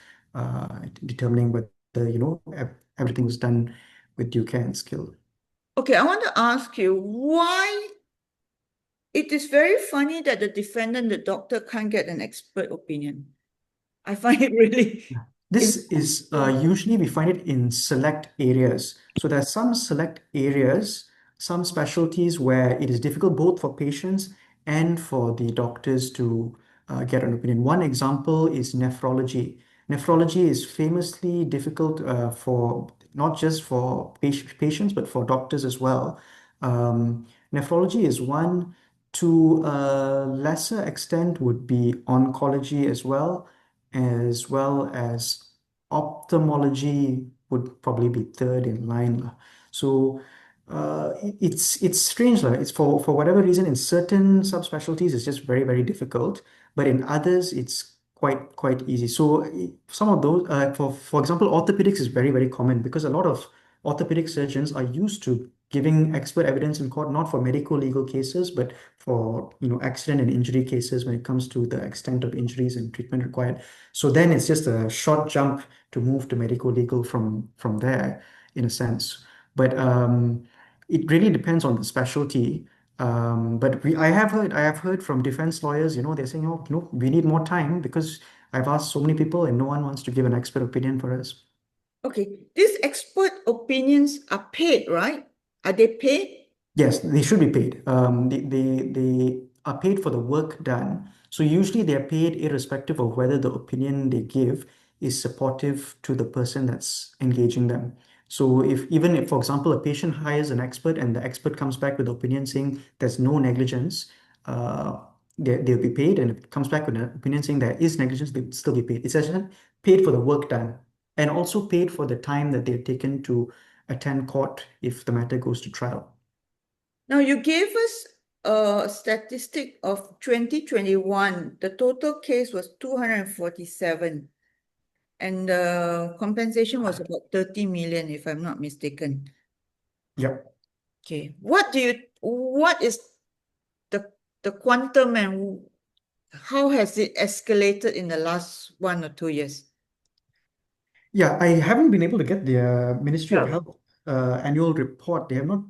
determining whether, everything was done with due care and skill. Okay, I want to ask you why it is very funny that the defendant, the doctor, can't get an expert opinion. I find it really This is impossible. usually we find it in select areas. So there are some select areas, some specialties where it is difficult both for patients and for the doctors to get an opinion. One example is nephrology. Nephrology is famously difficult for not just for patients, but for doctors as well. Nephrology is one. To a lesser extent would be oncology as well as ophthalmology would probably be third in line. Lah. So it's strange. Lah. It's for whatever reason, in certain subspecialties, it's just very, very difficult. But in others, it's quite easy. So some of those, for example, orthopedics is very, very common because a lot of orthopedic surgeons are used to giving expert evidence in court, not for medical legal cases, but for accident and injury cases when it comes to the extent of injuries and treatment required. So then it's just a short jump to move to medical legal from there, in a sense. But it really depends on the specialty. But I have heard from defense lawyers, they're saying, oh, no, we need more time because I've asked so many people and no one wants to give an expert opinion for us. Okay, these expert opinions are paid, right? Are they paid? Yes, they should be paid. They are paid for the work done. So usually they're paid irrespective of whether the opinion they give is supportive to the person that's engaging them. So even if, for example, a patient hires an expert and the expert comes back with an opinion saying there's no negligence, uh, they'll be paid. And if it comes back with an opinion saying there is negligence, they'll still be paid. It's actually paid for the work done and also paid for the time that they've taken to attend court if the matter goes to trial. Now, you gave us a statistic of 2021. The total case was 247, and the compensation was about 30 million, if I'm not mistaken. Yep. Okay, what is the quantum and how has it escalated in the last 1 or 2 years? Yeah, I haven't been able to get the Ministry of Yeah. Health annual report. They have not,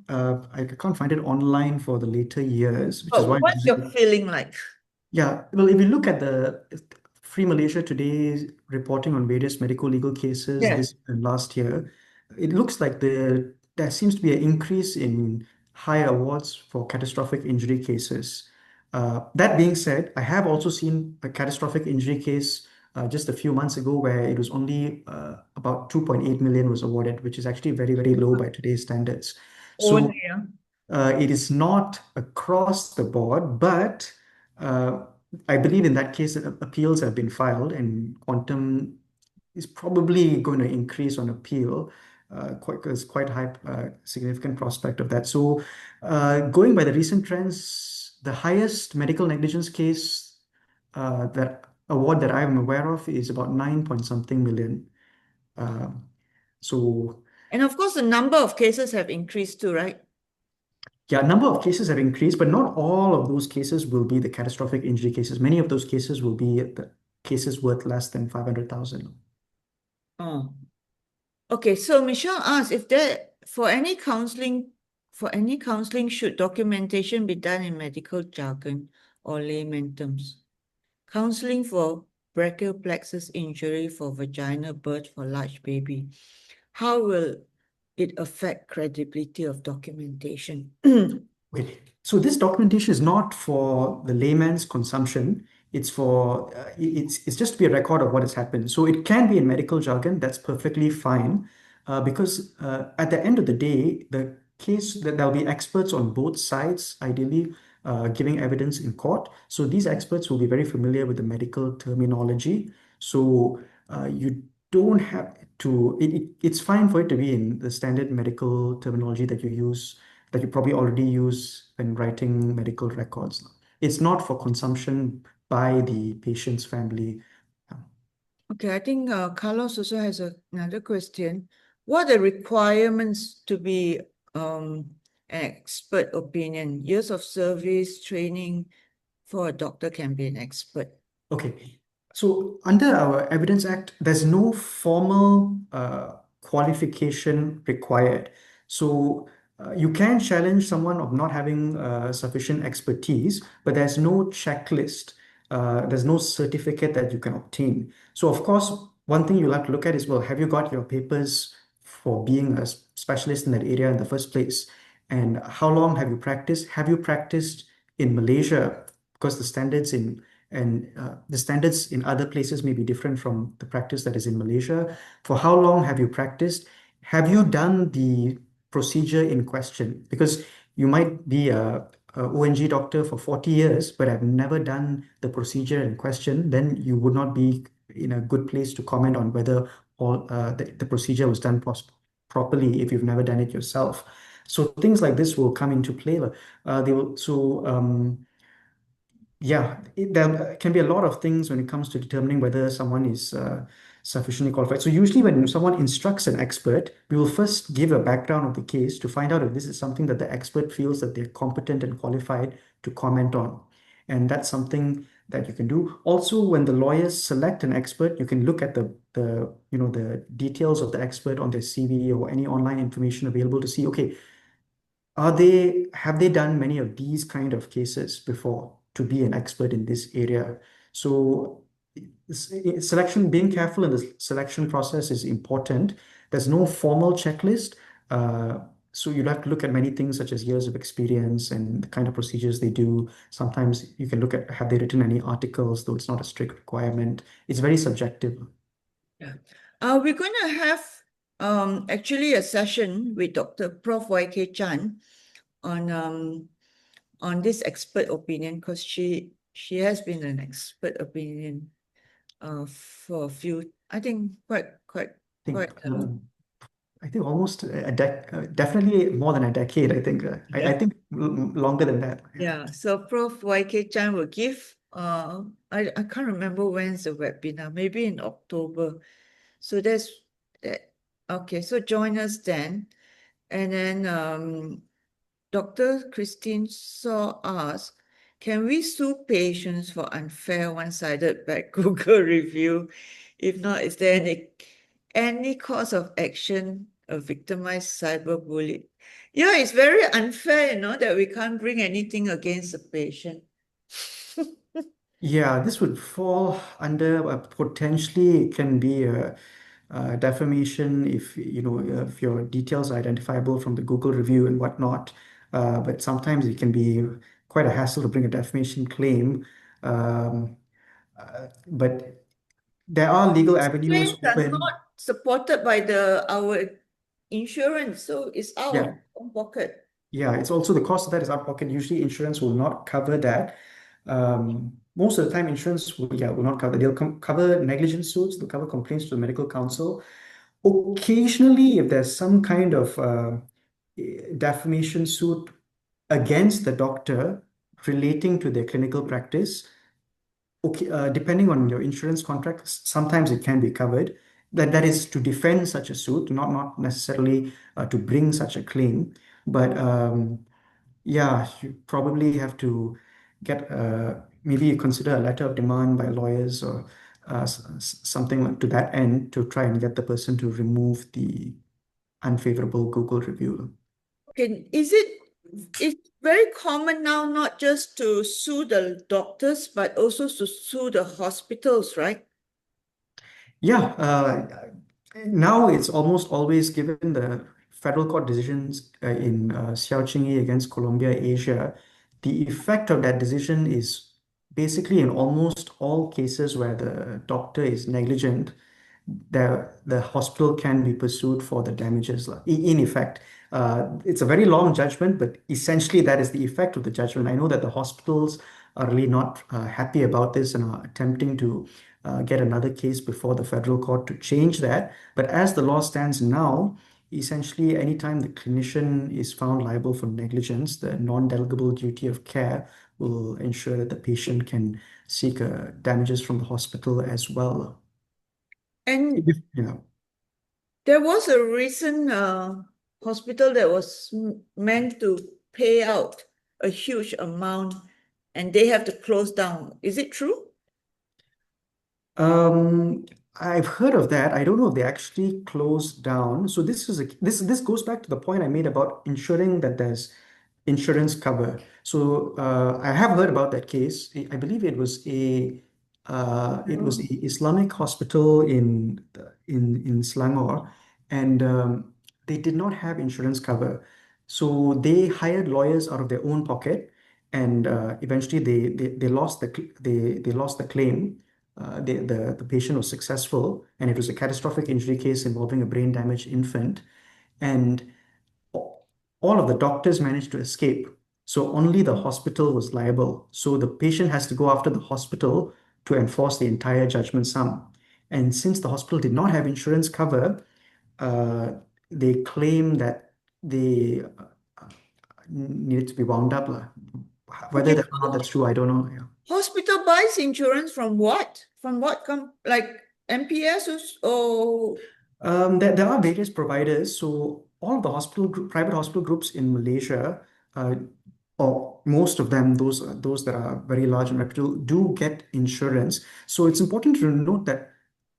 I can't find it online for the later years, which is But why. what's your feeling like? Yeah, well, if you look at the Free Malaysia Today's reporting on various medical legal cases Yes. this and last year, it looks like there seems to be an increase in high awards for catastrophic injury cases. That being said, I have also seen a catastrophic injury case just a few months ago where it was only about 2.8 million was awarded, which is actually very, very low by today's standards. Only, So yeah. It is not across the board, but uh, I believe in that case, appeals have been filed, and quantum is probably going to increase on appeal. There's quite high, significant prospect of that. So, going by the recent trends, the highest medical negligence case that award that I'm aware of is about 9 point something million. Um, so And of course, the number of cases have increased too, right? yeah, number of cases have increased, but not all of those cases will be the catastrophic injury cases. Many of those cases will be the cases worth less than 500,000. Oh, okay. So Michelle asked if there for any counseling, should documentation be done in medical jargon or layman terms? Counseling for brachial plexus injury for vaginal birth for large baby. How will it affect credibility of documentation? Wait, so this documentation is not for the layman's consumption. It's for it's just to be a record of what has happened. So it can be in medical jargon. That's perfectly fine, because at the end of the day, the case that there'll be experts on both sides, ideally giving evidence in court. So these experts will be very familiar with the medical terminology. So you don't have to. It's fine for it to be in the standard medical terminology that you use that you probably already use when writing medical records. It's not for consumption by the patient's family. Okay, I think Carlos also has another question. What are the requirements to be an expert opinion? Years of service, training for a doctor can be an expert. Okay. So under our Evidence Act, there's no formal qualification required. So you can challenge someone of not having sufficient expertise, but there's no checklist. There's no certificate that you can obtain. So of course, one thing you'll have to look at is, well, have you got your papers for being a specialist in that area in the first place? And how long have you practiced? Have you practiced in Malaysia? Because the standards in other places may be different from the practice that is in Malaysia. For how long have you practiced? Have you done the procedure in question? Because you might be a ONG doctor for 40 years, but have never done the procedure in question, then you would not be in a good place to comment on whether the procedure was done properly if you've never done it yourself. So things like this will come into play. They will so yeah, there can be a lot of things when it comes to determining whether someone is sufficiently qualified. So usually when someone instructs an expert, we will first give a background of the case to find out if this is something that the expert feels that they're competent and qualified to comment on. And that's something that you can do. Also, when the lawyers select an expert, you can look at the details of the expert on their CV or any online information available to see, okay, have they done many of these kind of cases before to be an expert in this area? So selection, being careful in the selection process is important. There's no formal checklist. So you'll have to look at many things such as years of experience and the kind of procedures they do. Sometimes you can look at, have they written any articles, though it's not a strict requirement. It's very subjective. Yeah. We're going to have actually a session with Dr. Prof. YK Chan on this expert opinion, because she has been an expert opinion for a few, I think I think quite I think almost definitely more than a decade. I think I yeah. think longer than that. Yeah, so Prof. YK Chan will give I can't remember when's the webinar, maybe in October. So that's that. Okay, so join us then. And then Dr. Christine Saw asked, can we sue patients for unfair one-sided bad Google review? If not, is there any cause of action a victimized cyberbully? Yeah, it's very unfair, that we can't bring anything against the patient. Yeah, this would fall under potentially it can be a defamation if if your details are identifiable from the Google review and whatnot. But sometimes it can be quite a hassle to bring a defamation claim. Um, but there are legal avenues Claims are open. not supported by our insurance, so it's out of Yeah, our own pocket. Yeah, it's also the cost of that is out of pocket. Usually insurance will not cover that. Most of the time insurance will not cover. They'll cover negligence suits, they'll cover complaints to the medical council. Occasionally, if there's some kind of defamation suit against the doctor relating to their clinical practice, okay, depending on your insurance contract, sometimes it can be covered. That is to defend such a suit, not necessarily to bring such a claim. But yeah, you probably have to get maybe you consider a letter of demand by lawyers or something to that end to try and get the person to remove the unfavorable Google review. Okay, it's very common now not just to sue the doctors, but also to sue the hospitals, right? Yeah, now it's almost always given the federal court decisions in Xiao Qingyi against Columbia Asia. The effect of that decision is basically in almost all cases where the doctor is negligent, the hospital can be pursued for the damages. In effect, it's a very long judgment, but essentially that is the effect of the judgment. I know that the hospitals are really not happy about this and are attempting to get another case before the federal court to change that. But as the law stands now, essentially anytime the clinician is found liable for negligence, the non-delegable duty of care will ensure that the patient can seek damages from the hospital as well. And Yeah. there was a recent hospital that was meant to pay out a huge amount and they have to close down. Is it true? Um, I've heard of that. I don't know if they actually closed down. So this goes back to the point I made about ensuring that there's insurance cover. So I have heard about that case. I believe it was Oh. a Islamic hospital in Selangor, and they did not have insurance cover. So they hired lawyers out of their own pocket, and eventually they lost they lost the claim. The patient was successful, and it was a catastrophic injury case involving a brain damaged infant. And all of the doctors managed to escape. So only the hospital was liable. So the patient has to go after the hospital to enforce the entire judgment sum. And since the hospital did not have insurance cover, uh, they claim that they needed to be wound up. Whether Okay, that or not that's true, I don't know. Yeah. hospital buys insurance from what? From what like MPS or There are various providers. So all of the private hospital groups in Malaysia, uh, or most of them, those that are very large and reputable, do get insurance. So it's important to note that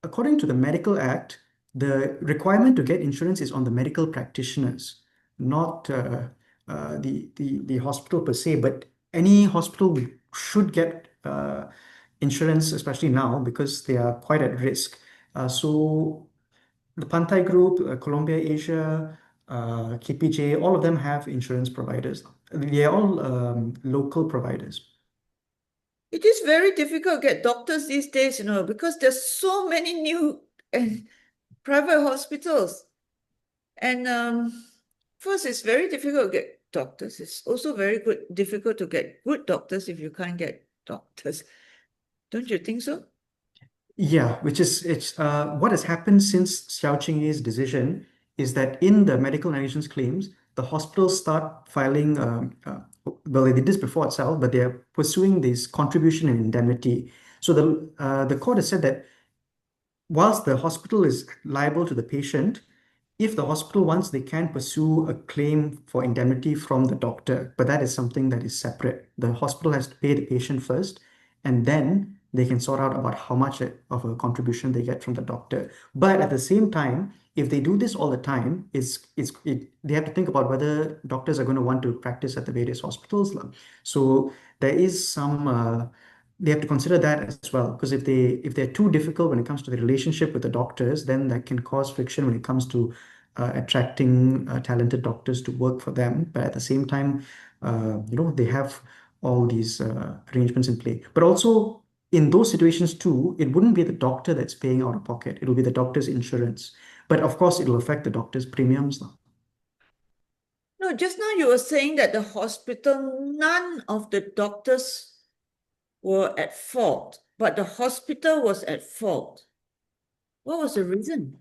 according to the Medical Act, the requirement to get insurance is on the medical practitioners, not the hospital per se. But any hospital should get insurance, especially now, because they are quite at risk. So the Pantai Group, Columbia Asia, KPJ, all of them have insurance providers. They're all local providers. it is very difficult to get doctors these days, because there's so many new and private hospitals. And first, it's very difficult to get doctors. It's also difficult to get good doctors if you can't get doctors. Don't you think so? Yeah, which is it's what has happened since Xiao Qingyi's decision is that in the medical negligence claims, the hospitals start filing. Well, they did this before itself, but they are pursuing this contribution and indemnity. So the court has said that whilst the hospital is liable to the patient, if the hospital wants, they can pursue a claim for indemnity from the doctor, but that is something that is separate. The hospital has to pay the patient first, and then they can sort out about how much of a contribution they get from the doctor. But at the same time, if they do this all the time, they have to think about whether doctors are going to want to practice at the various hospitals. So there is some they have to consider that as well, because if they're too difficult when it comes to the relationship with the doctors, then that can cause friction when it comes to attracting talented doctors to work for them. But at the same time, they have all these arrangements in play. But also in those situations too, it wouldn't be the doctor that's paying out of pocket. It'll be the doctor's insurance. But of course, it'll affect the doctor's premiums. No, No, just now you were saying that the hospital, none of the doctors were at fault, but the hospital was at fault. What was the reason?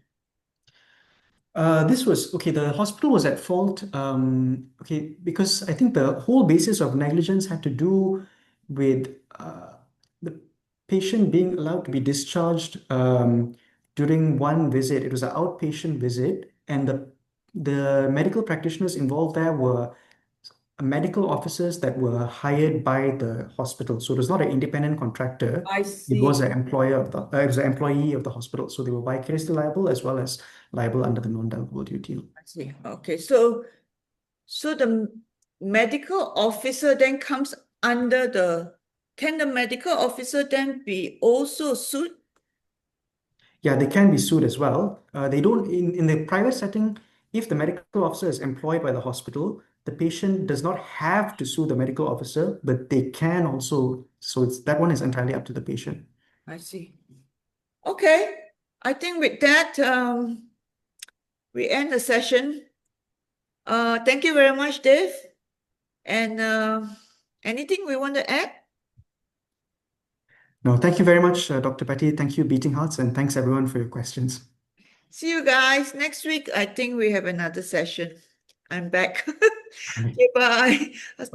This was okay. The hospital was at fault. Okay, because I think the whole basis of negligence had to do with the patient being allowed to be discharged during one visit. It was an outpatient visit, and the medical practitioners involved there were medical officers that were hired by the hospital. So it was not an independent contractor. I It was see. an employer of it was an employee of the hospital. So they were vicariously liable as well as liable under the non-delegable duty law. I see. Okay. So the medical officer then comes under can the medical officer then be also sued? Yeah, they can be sued as well. They don't in the private setting, if the medical officer is employed by the hospital, the patient does not have to sue the medical officer, but they can also. So it's that one is entirely up to the patient. I see. Okay. I think with that, we end the session. Thank you very much, Dave. And anything we want to add? No, thank you very much, Dr. Patty. Thank you, Beating Hearts, and thanks everyone for your questions. See you guys next week. I think we have another session. I'm back. All right. Okay, bye. I'll start